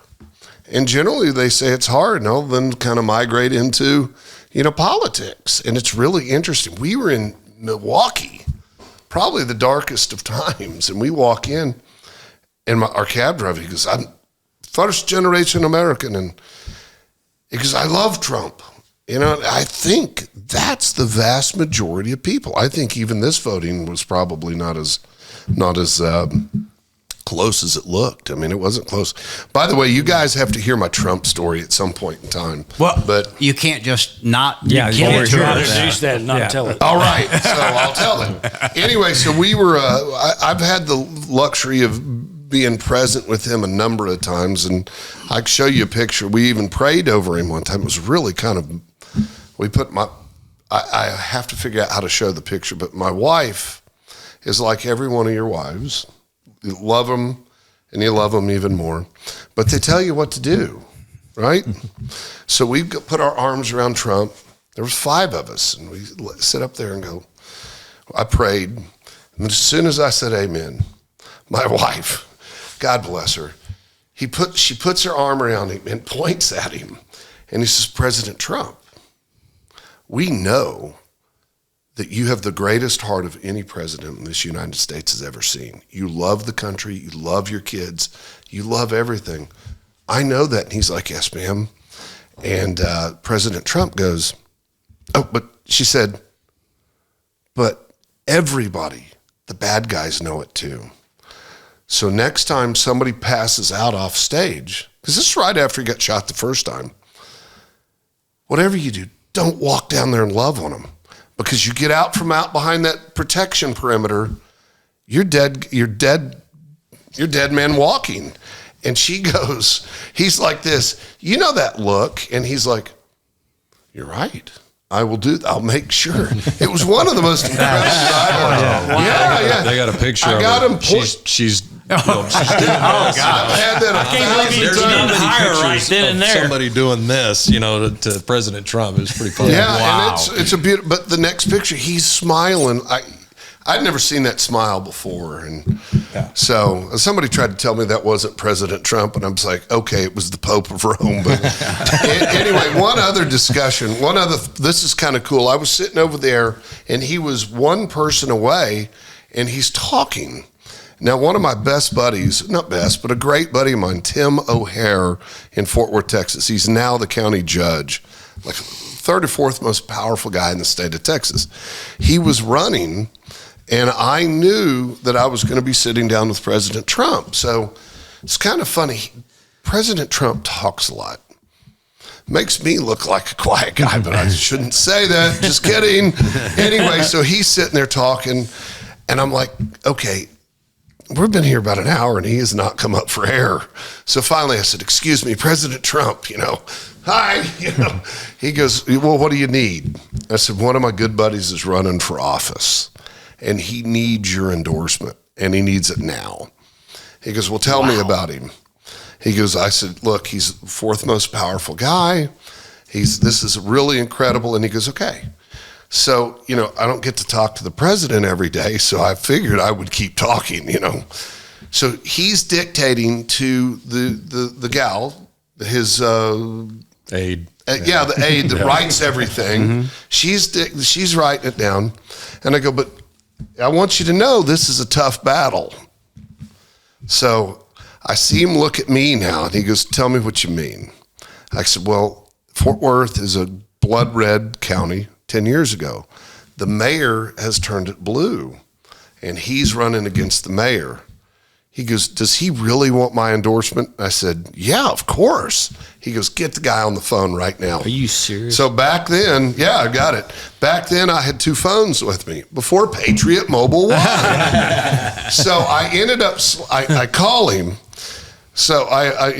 And generally they say it's hard. And I'll then kind of migrate into, you know, politics. And it's really interesting. We were in Milwaukee, probably the darkest of times. And we walk in, and our cab driver, he goes, I'm first generation American. And he goes, I love Trump. You know, I think that's the vast majority of people. I think even this voting was probably not as close as it looked. I mean, it wasn't close. By the way, you guys have to hear my Trump story at some point in time. Well, but you can't just not. Yeah, you can't Introduce that and not tell it. all right, so I'll tell it. Anyway, so we were. I've had the luxury of being present with him a number of times, and I can show you a picture. We even prayed over him one time. It was really kind of. We put I have to figure out how to show the picture, but my wife is like every one of your wives. You love them, and you love them even more. But they tell you what to do, right? So we put our arms around Trump. There was 5 of us, and we sit up there and go, I prayed. And as soon as I said amen, my wife, God bless her, she puts her arm around him and points at him. And he says, President Trump, we know that you have the greatest heart of any president in this United States has ever seen. You love the country. You love your kids. You love everything. I know that. And he's like, yes, ma'am. And President Trump goes, oh, but she said, but everybody, the bad guys know it too. So next time somebody passes out off stage, because this is right after he got shot the first time, whatever you do, don't walk down there and love on them. Because you get out from out behind that protection perimeter, you're dead man walking. And she goes, he's like this, you know that look? And he's like, you're right. I will do that. I'll make sure. It was one of the most impressive Yeah. They got a picture of her. I got him. She's doing this. I had that. I can't believe you There's didn't not hire many right pictures then and of there. somebody doing this, you know, to President Trump. It was pretty funny. Yeah, Wow. and it's a beautiful. But the next picture, he's smiling. I'd never seen that smile before, and so somebody tried to tell me that wasn't President Trump, and I was like, okay, it was the Pope of Rome. But anyway, one other discussion. This is kind of cool. I was sitting over there, and he was one person away, and he's talking. Now, one of my best buddies, not best, but a great buddy of mine, Tim O'Hare in Fort Worth, Texas. He's now the county judge, like third or fourth most powerful guy in the state of Texas. He was running, and I knew that I was going to be sitting down with President Trump. So it's kind of funny. President Trump talks a lot. Makes me look like a quiet guy, but I shouldn't say that. Just kidding. Anyway, so he's sitting there talking, and I'm like, okay, we've been here about an hour and he has not come up for air. So finally I said, excuse me, President Trump, hi, he goes, well, what do you need? I said, one of my good buddies is running for office and he needs your endorsement and he needs it now. He goes, well, tell me about him. He goes, I said, look, he's the 4th most powerful guy. This is really incredible. And he goes, okay. So, I don't get to talk to the president every day, so I figured I would keep talking, So he's dictating to the gal, his Aide. the aide that writes everything. Mm-hmm. She's writing it down. And I go, but I want you to know this is a tough battle. So I see him look at me now, and he goes, tell me what you mean. I said, well, Fort Worth is a blood red county. 10 years ago, the mayor has turned it blue and he's running against the mayor. He goes, does he really want my endorsement? I said, yeah, of course. He goes, get the guy on the phone right now. Are you serious? So back then, yeah, I got it. Back then I had 2 phones with me before Patriot Mobile won. So I ended up, I call him. So I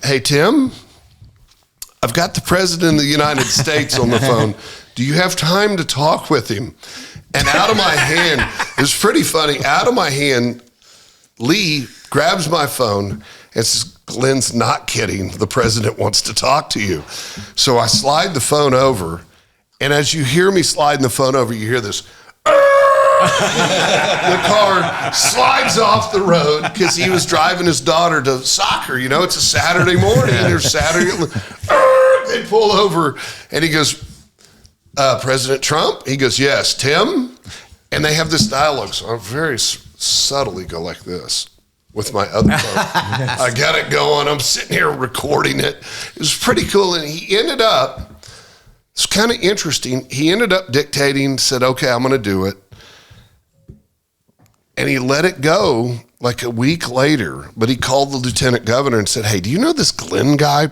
hey, Tim, I've got the president of the United States on the phone. Do you have time to talk with him? And out of my hand, it was pretty funny. Out of my hand, Lee grabs my phone and says, Glenn's not kidding. The president wants to talk to you. So I slide the phone over, and as you hear me sliding the phone over, you hear this. The car slides off the road because he was driving his daughter to soccer. You know, it's a Saturday morning. There's Saturday. They pull over, and he goes, President Trump? He goes, yes. Tim? And they have this dialogue. So I very subtly go like this with my other phone. I got it going. I'm sitting here recording it. It was pretty cool. And he ended up, it's kind of interesting. He ended up dictating, said, okay, I'm going to do it. And he let it go like a week later. But he called the lieutenant governor and said, hey, do you know this Glenn guy?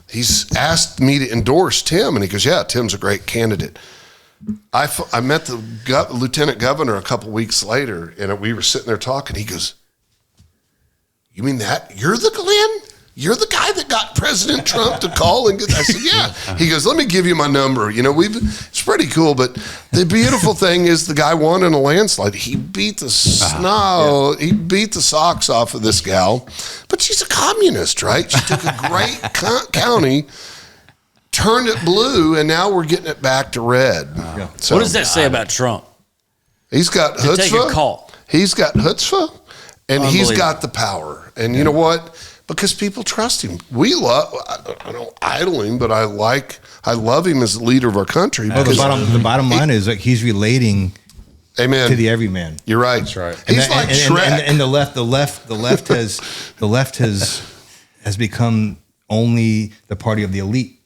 He's asked me to endorse Tim. And he goes, yeah, Tim's a great candidate. I met the lieutenant governor a couple weeks later, and we were sitting there talking. He goes, you mean that? You're the Glenn? You're the guy that got President Trump to call? And I said, yeah. He goes, let me give you my number. You know, it's pretty cool. But the beautiful thing is the guy won in a landslide. He beat the he beat the socks off of this gal. But she's a communist, right? She took a great county, turned it blue, and now we're getting it back to red. So, what does that say about Trump? He's got chutzpah. Take a call. He's got chutzpah, and he's got the power. And you know what? Because people trust him. I don't idol him, but I love him as the leader of our country. Well, the bottom line is like he's relating amen to the everyman. You're right. That's right. He's like Shrek. And the left has become only the party of the elite.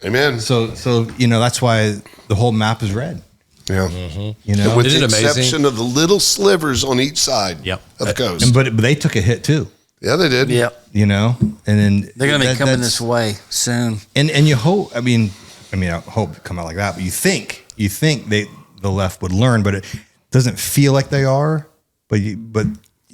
Amen. So you know that's why the whole map is red. Yeah. You know, with Isn't the it amazing? exception of the little slivers on each side of the coast. but they took a hit too. Yeah, they did. Yep. You know, and then They're going to be coming this way soon. And you hope. I mean, I hope it come out like that. But you think the left would learn, but it doesn't feel like they are. But you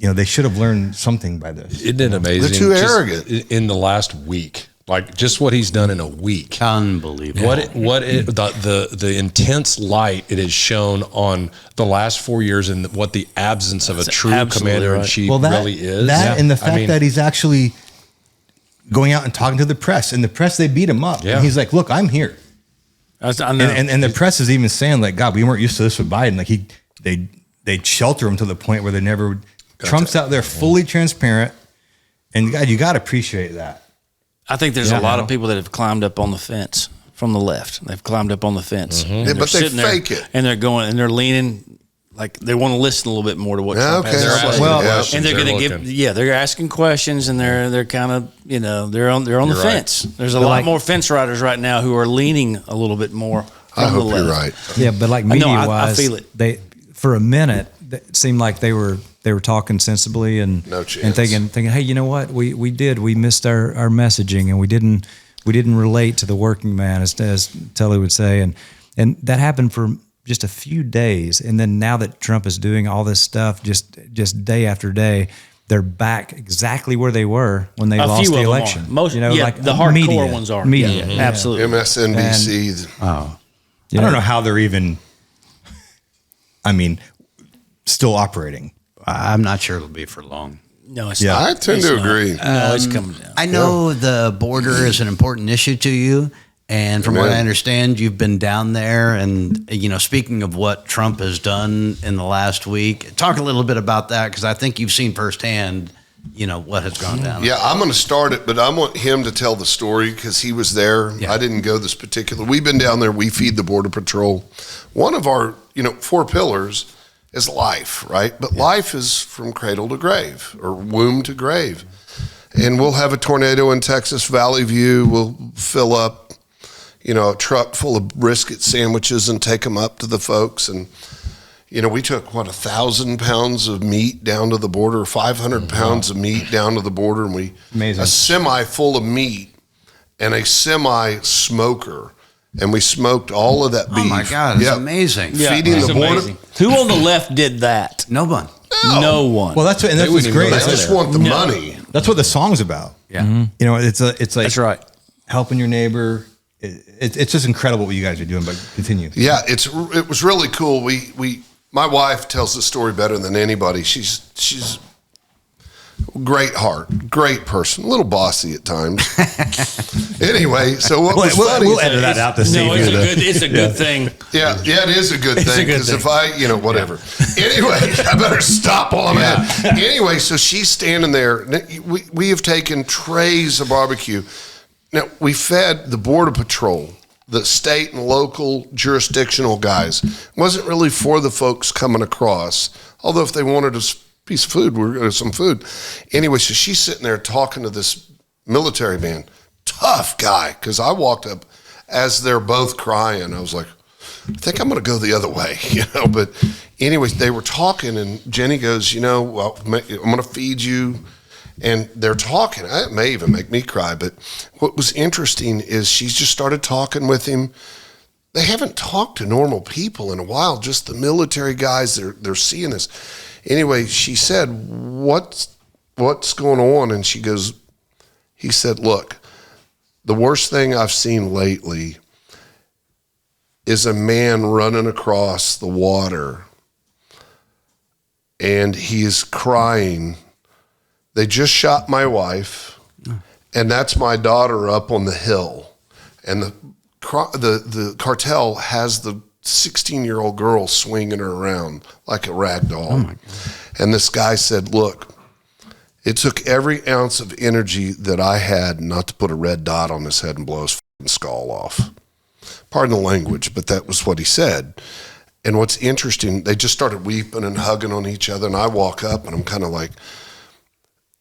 know, they should have learned something by this. Isn't it amazing? They're too arrogant. In the last week, like just what he's done in a week. Unbelievable. The intense light it has shown on the last 4 years and what the absence of a true commander in chief really is. And the fact that he's actually going out and talking to the press, and the press, they beat him up. Yeah. And he's like, look, I'm here. I know. And the press is even saying like, God, we weren't used to this with Biden. Like they shelter him to the point where they never. Trump's out there fully transparent, and God, you got to appreciate that. I think there's a lot of people that have climbed up on the fence from the left. They've climbed up on the fence. Yeah, but they fake it. And they're going, and they're leaning, like they want to listen a little bit more to what Trump has to say. Well, and they're going to give, they're asking questions, and they're kind of, you know, they're on the fence. There's a lot more fence riders right now who are leaning a little bit more from I hope the left. you're right. Yeah, but like media-wise, I feel it. They for a minute it seemed like they were talking sensibly and No chance. and thinking, hey, you know what, we missed our messaging, and we didn't relate to the working man, as Tully would say, and that happened for just a few days, and then now that Trump is doing all this stuff, just day after day, they're back exactly where they were when they lost the election. Most, you know, like the hardcore ones are. Media, Yeah, absolutely. MSNBC. I don't know how they're even. Still operating. I'm not sure it'll be for long. No, it's Yeah. not. I tend to agree. No, it's coming down. I know the border is an important issue to you. And from what I understand, you've been down there. And, you know, speaking of what Trump has done in the last week, talk a little bit about that, because I think you've seen firsthand, you know, what has gone down. Yeah, I'm going to start it, but I want him to tell the story because he was there. Yeah. I didn't go this particular. We've been down there. We feed the Border Patrol. One of our, 4 pillars is life, right? But life is from cradle to grave or womb to grave. And we'll have a tornado in Texas, Valley View. We'll fill up, a truck full of brisket sandwiches and take them up to the folks. And, we took, 1,000 pounds of meat down to the border, 500 pounds of meat down to the border. And Amazing. a semi full of meat and a semi smoker. And we smoked all of that beef. Oh, my God. It's amazing. Yeah, Feeding it's the border. amazing. Who on the left did that? No one. No one. Well, that's what's great. They That's just what- want the money. That's what the song's about. Yeah. It's like That's right. helping your neighbor. It's just incredible what you guys are doing. But continue. Yeah, it was really cool. My wife tells the story better than anybody. She's Great heart, great person, a little bossy at times. Anyway, so what was funny? We'll edit that out to see. No, it's a good thing. Yeah, it is a good thing because if I, whatever. Anyway, I better stop while I'm at. Anyway, so she's standing there. We have taken trays of barbecue. Now, we fed the Border Patrol, the state and local jurisdictional guys. It wasn't really for the folks coming across, although if they wanted a piece of food, some food. Anyway, so she's sitting there talking to this military man, tough guy, because I walked up as they're both crying. I was like, I think I'm going to go the other way, But anyways, they were talking, and Jenny goes, well, I'm going to feed you. And they're talking. It may even make me cry. But what was interesting is she's just started talking with him. They haven't talked to normal people in a while, just the military guys. They're seeing this. Anyway, she said, what's going on? And he said, look, the worst thing I've seen lately is a man running across the water, and he is crying. They just shot my wife, and that's my daughter up on the hill. And the cartel has the 16-year-old girl swinging her around like a rag doll. Oh my God. And this guy said, look, it took every ounce of energy that I had not to put a red dot on his head and blow his skull off. Pardon the language, but that was what he said. And what's interesting, they just started weeping and hugging on each other, and I walk up, and I'm kind of like,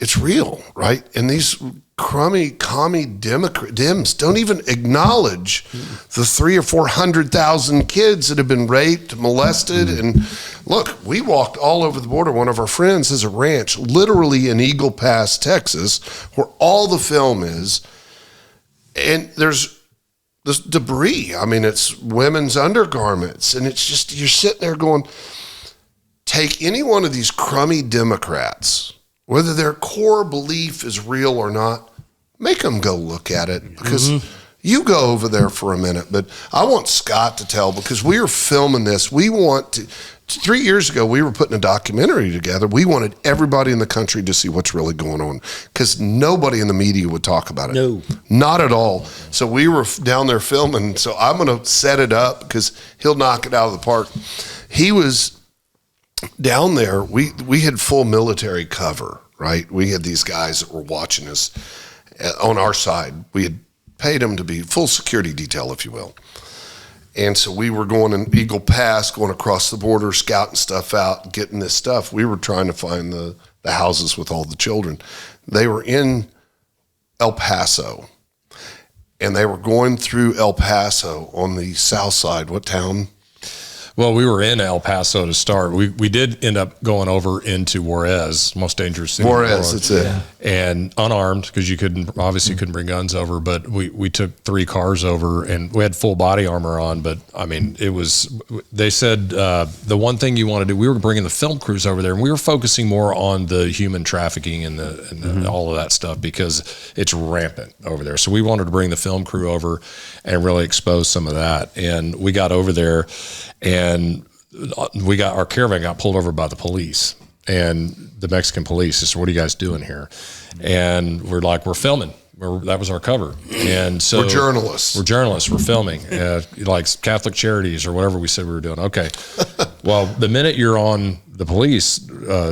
it's real, right? And these crummy, commie Dems don't even acknowledge the 300,000 or 400,000 kids that have been raped, molested. And look, we walked all over the border. One of our friends has a ranch literally in Eagle Pass, Texas, where all the film is. And there's this debris. I mean, it's women's undergarments. And it's just, you're sitting there going, take any one of these crummy Democrats, whether their core belief is real or not, make them go look at it, because you go over there for a minute. But I want Scott to tell, because we are filming this. We want to, 3 years ago, we were putting a documentary together. We wanted everybody in the country to see what's really going on, because nobody in the media would talk about it. No. Not at all. So we were down there filming. So I'm going to set it up because he'll knock it out of the park. He was down there. We had full military cover, right? We had these guys that were watching us on our side. We had paid them to be full security detail, if you will. And so we were going in Eagle Pass, going across the border, scouting stuff out, getting this stuff. We were trying to find the houses with all the children. They were in El Paso, and they were going through El Paso on the south side. What town? Well, we were in El Paso to start. We did end up going over into Juarez, most dangerous city. Juarez, that's it. Yeah. And unarmed, because you couldn't bring guns over, but we took 3 cars over, and we had full body armor on. But I mean, they said the one thing you want to do, we were bringing the film crews over there, and we were focusing more on the human trafficking and all of that stuff, because it's rampant over there. So we wanted to bring the film crew over and really expose some of that. And we got over there, and our caravan got pulled over by the police, and the Mexican police said, "What are you guys doing here?" And we're like, "We're filming." That was our cover. And so we're journalists. We're filming, like Catholic Charities or whatever we said we were doing. Okay. Well, the minute you're on the police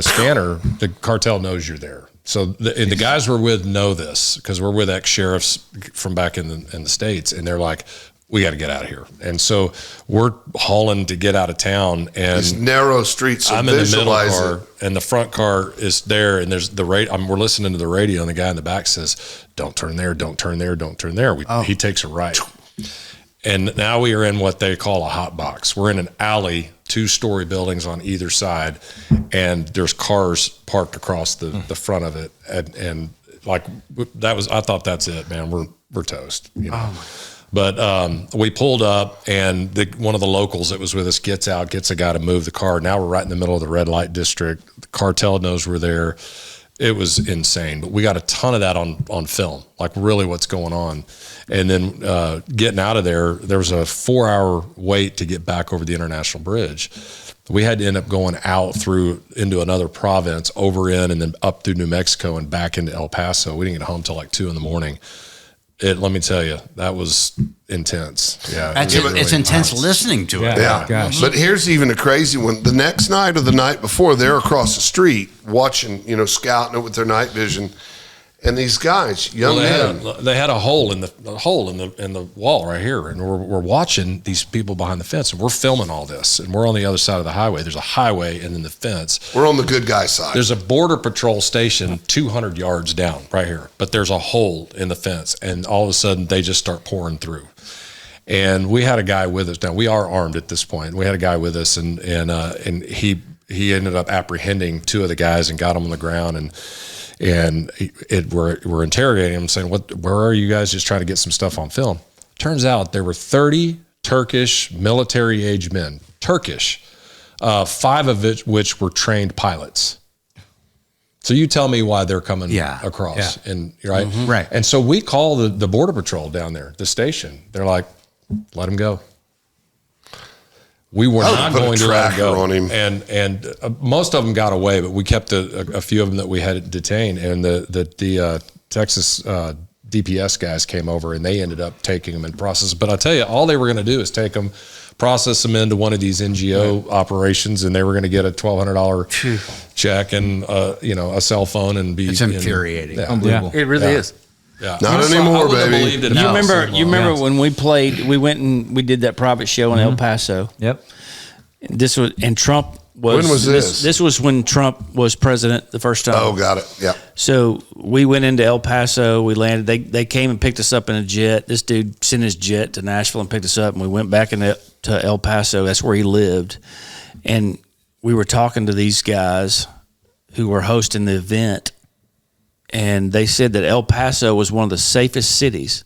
scanner, the cartel knows you're there. So the guys we're with know this, because we're with ex-sheriffs from back in the States, and they're like, we got to get out of here. And so we're hauling to get out of town, and these narrow streets. So I'm in the middle car, and the front car is there, and there's we're listening to the radio, and the guy in the back says, "Don't turn there, don't turn there, don't turn there." He takes a right. And now we are in what they call a hot box. We're in an alley, 2-story buildings on either side, and there's cars parked across the front of it. And like I thought, that's it, man. We're toast. You know? Oh my. But we pulled up, and one of the locals that was with us gets out, gets a guy to move the car. Now we're right in the middle of the red light district. The cartel knows we're there. It was insane. But we got a ton of that on film, like really what's going on. And then getting out of there was a 4-hour wait to get back over the international bridge. We had to end up going out into another province, over in, and then up through New Mexico and back into El Paso. We didn't get home till like 2 a.m. Let me tell you, that was intense. Yeah, it's intense listening to it. Yeah. Gosh. But here's even a crazy one. The next night or the night before, they're across the street watching, scouting it with their night vision. And these guys, young men, they had a hole in the wall right here, and we're watching these people behind the fence, and we're filming all this, and we're on the other side of the highway. There's a highway, and then the fence. We're on the good guy side. There's a border patrol station 200 yards down right here, but there's a hole in the fence, and all of a sudden they just start pouring through. And we had a guy with us. Now we are armed at this point. We had a guy with us, and he ended up apprehending 2 of the guys and got them on the ground, and we're interrogating him, saying, where are you guys, just trying to get some stuff on film? Turns out there were 30 Turkish military-age men, Turkish, 5 of which were trained pilots. So you tell me why they're coming across. Yeah. And right? Mm-hmm. Right. And so we call the Border Patrol down there, the station. They're like, let him go. We were not going to let him go. On him. And most of them got away, but we kept a few of them that we had detained. And the Texas DPS guys came over, and they ended up taking them and processing. But I tell you, all they were going to do is take them, process them into one of these NGO operations, and they were going to get a $1,200 check and a cell phone and be. It's infuriating. Unbelievable. It really is. Yeah. Not anymore, baby. You remember when we went and we did that private show in El Paso? Yep. Trump was. When was this? This was when Trump was president the first time. Oh, got it. Yeah. So we went into El Paso. We landed. They came and picked us up in a jet. This dude sent his jet to Nashville and picked us up, and we went back to El Paso. That's where he lived, and we were talking to these guys who were hosting the event. And they said that El Paso was one of the safest cities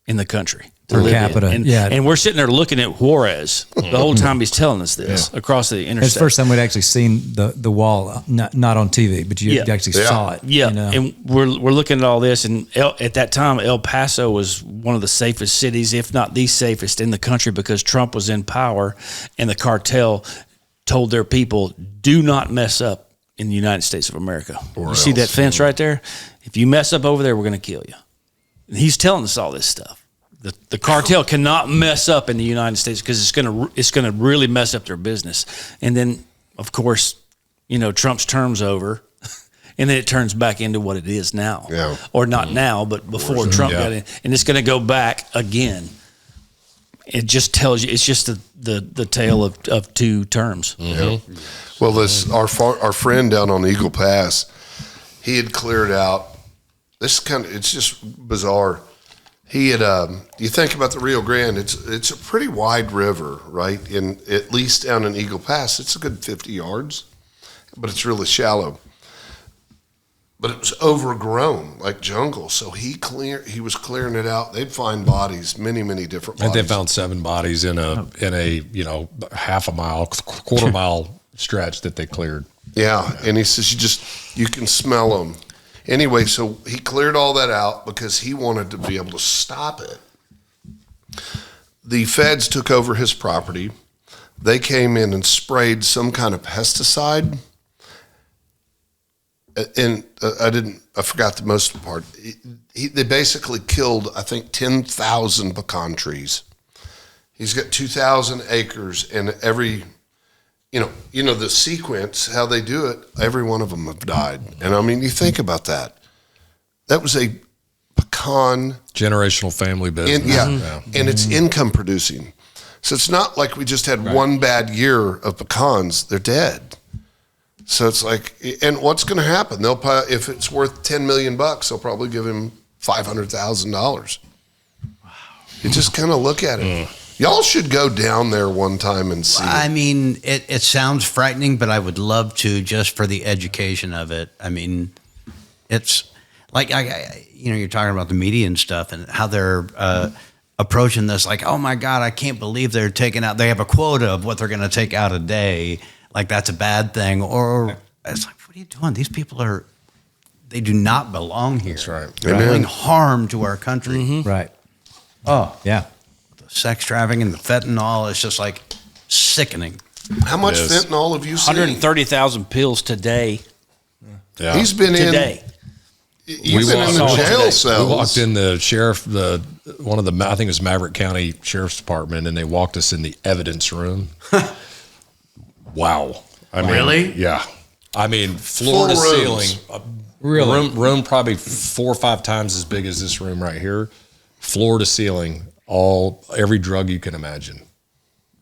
in the country to live capita. in. Yeah. And we're sitting there looking at Juarez the whole time he's telling us this across the interstate. It's the first time we'd actually seen the wall, not on TV, but you actually saw it. Yeah, and we're looking at all this, and at that time, El Paso was one of the safest cities, if not the safest in the country, because Trump was in power, and the cartel told their people, do not mess up in the United States of America. You see that fence right there? If you mess up over there, we're going to kill you. And he's telling us all this stuff. The cartel cannot mess up in the United States because it's going to really mess up their business. And then, of course, Trump's term's over, and then it turns back into what it is now. Yeah. Or not now, but before Trump got in. And it's going to go back again. It just tells you, it's just the tale of 2 terms. Mm-hmm. Well, our friend down on Eagle Pass, he had cleared out. It's just bizarre. He had, you think about the Rio Grande, it's a pretty wide river, right? At least down in Eagle Pass, it's a good 50 yards, but it's really shallow. But it was overgrown, like jungle. So he was clearing it out. They'd find bodies, many, many different bodies. And they found 7 bodies in a half a mile, quarter mile stretch that they cleared. Yeah, and he says you can smell them. Anyway, so he cleared all that out because he wanted to be able to stop it. The feds took over his property. They came in and sprayed some kind of pesticide. And I forgot the most part. They basically killed, I think, 10,000 pecan trees. He's got 2,000 acres, and every, the sequence, how they do it, every one of them have died. And I mean, you think about that. That was a pecan. Generational family business. And it's income producing. So it's not like we just had one bad year of pecans, they're dead. So it's like, and what's going to happen? They'll probably, if it's worth $10 million, they'll probably give him $500,000. Wow! You just kind of look at it. Y'all should go down there one time and see. I mean, it sounds frightening, but I would love to, just for the education of it. I mean, it's like you're talking about the media and stuff and how they're approaching this. Like, oh my God, I can't believe they're taking out. They have a quota of what they're going to take out a day. Like that's a bad thing, or it's like, what are you doing? These people they do not belong here. That's right. They're doing harm to our country. Mm-hmm. Right. Oh, yeah. The sex trafficking, the fentanyl, it's just like sickening. How much Yes. fentanyl have you seen? 130,000 pills today. Yeah. He's been Today. You've been in the jail cells. We walked in the sheriff, I think it was Maverick County Sheriff's Department, and they walked us in the evidence room. Wow. I mean, Really? Yeah. I mean, floor Full to rooms. ceiling. Really? Room probably 4 or 5 times as big as this room right here. Floor to ceiling, every drug you can imagine.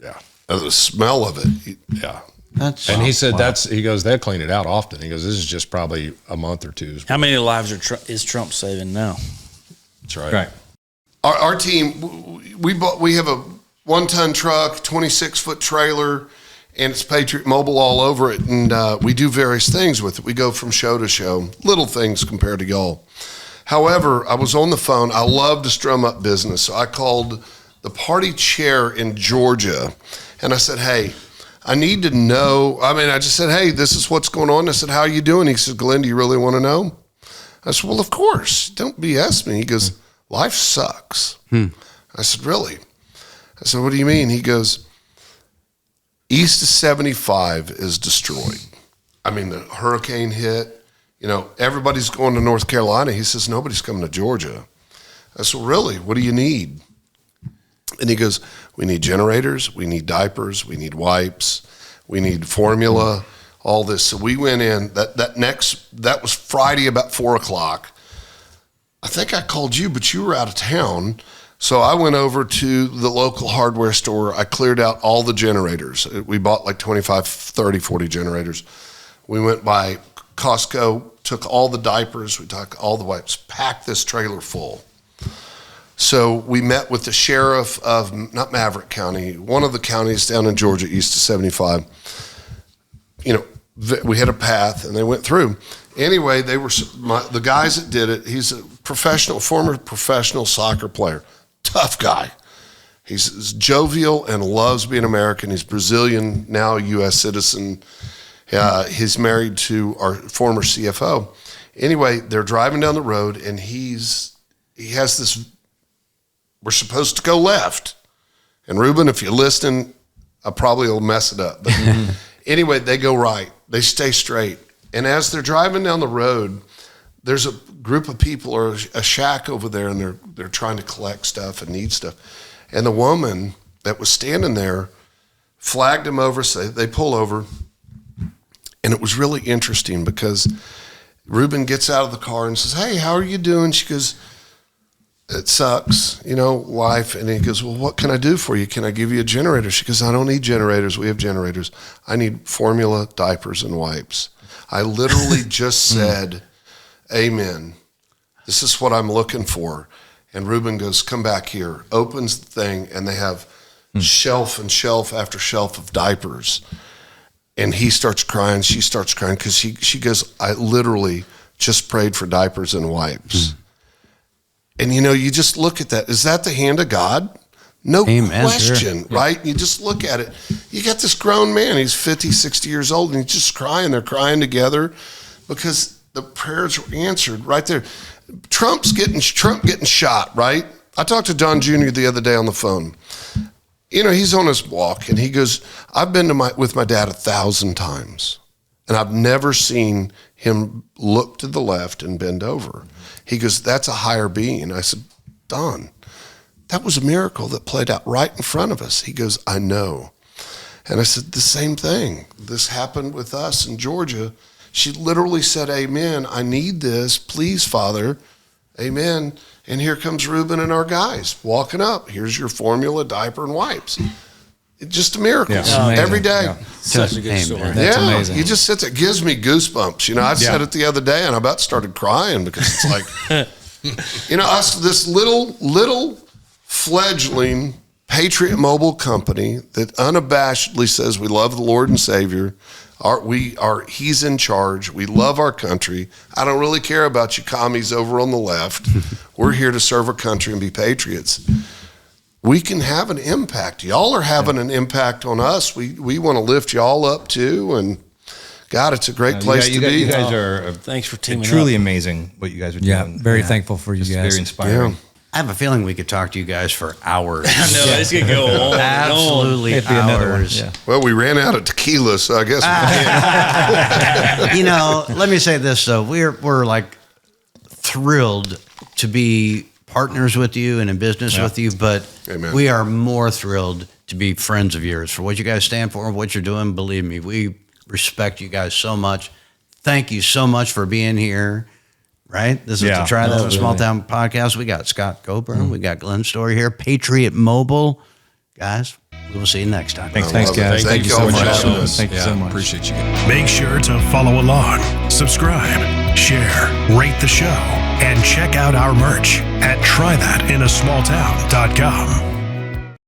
Yeah. The smell of it. Yeah. That's And he said he goes, they'll clean it out often. He goes, this is just probably a month or two. How many lives is Trump saving now? That's right. Right. Our team, we have a 1-ton truck, 26-foot trailer, and it's Patriot Mobile all over it. And we do various things with it. We go from show to show, little things compared to y'all. However, I was on the phone. I love to strum up business. So I called the party chair in Georgia, and I said, hey, I need to know. I mean, I just said, hey, this is what's going on. I said, how are you doing? He said, Glenn, do you really want to know? I said, well, of course. Don't BS me. He goes, life sucks. I said, really? I said, what do you mean? He goes, east of 75 is destroyed. I mean, the hurricane hit. You know, everybody's going to North Carolina. He says, nobody's coming to Georgia. I said, really? What do you need? And he goes, we need generators, we need diapers, we need wipes, we need formula, all this. So we went in, that was Friday about 4:00. I think I called you, but you were out of town. So I went over to the local hardware store. I cleared out all the generators. We bought like 25, 30, 40 generators. We went by Costco, took all the diapers, we took all the wipes, packed this trailer full. So we met with the sheriff of, not Maverick County, one of the counties down in Georgia, east of 75. You know, we had a path, and they went through. Anyway, they were the guys that did it. He's a former professional soccer player, tough guy. He's jovial and loves being American. He's Brazilian, now a U.S. citizen. He's married to our former CFO. Anyway, they're driving down the road, and he has this. We're supposed to go left. And Ruben, if you're listening, I probably will mess it up. But anyway, they go right. They stay straight. And as they're driving down the road, there's a group of people or a shack over there, and they're trying to collect stuff and need stuff. And the woman that was standing there flagged him over, so they pull over. And it was really interesting because Ruben gets out of the car and says, hey, how are you doing? She goes, it sucks, you know, wife. And he goes, well, what can I do for you? Can I give you a generator? She goes, I don't need generators. We have generators. I need formula, diapers, and wipes. I literally just said, amen. This is what I'm looking for. And Ruben goes, come back here, opens the thing, and they have shelf and shelf after shelf of diapers. And he starts crying. She starts crying because she goes, I literally just prayed for diapers and wipes. And, you know, you just look at that. Is that the hand of God? No question, right? You just look at it. You got this grown man. He's 50, 60 years old, and he's just crying. They're crying together because the prayers were answered right there. Trump getting shot, right? I talked to Don Jr. the other day on the phone. You know, he's on his walk, and he goes, I've been with my dad 1,000 times, and I've never seen him look to the left and bend over. He goes, that's a higher being. I said, Don, that was a miracle that played out right in front of us. He goes, I know. And I said, the same thing. This happened with us in Georgia. She literally said, amen. I need this. Please, Father. Amen. And here comes Ruben and our guys walking up. Here's your formula, diaper, and wipes. It's just a miracle. Every day. Yeah. Such a good story. That's amazing. You just sit there. It gives me goosebumps. You know, I said it the other day, and I about started crying because it's like, you know, us, this little fledgling Patriot Mobile company that unabashedly says we love the Lord and Savior. He's in charge. We love our country. I don't really care about you commies over on the left. We're here to serve our country and be patriots. We can have an impact. Y'all are having an impact on us. We want to lift y'all up too. And God, it's a great place to be. You guys are Thanks for teaming truly up. amazing what you guys are doing. Yeah, very thankful for you It's guys. very inspiring. I have a feeling we could talk to you guys for hours. I know it's gonna go on. and on. Absolutely, It'd be another one. hours. Yeah. Well, we ran out of tequila, so I guess we can't. You know, let me say this though: we're like thrilled to be partners with you and in business with you, but Amen. we are more thrilled to be friends of yours for what you guys stand for, what you're doing. Believe me, we respect you guys so much. Thank you so much for being here. Right? This is the Try That in a Small Town podcast. We got Scott Coburn. We got Glenn Story here. Patriot Mobile. Guys, we will see you next time. Thanks, love it. guys. Thank you so much. Thank you so much. Appreciate you. Make sure to follow along, subscribe, share, rate the show, and check out our merch at trythatinasmalltown.com.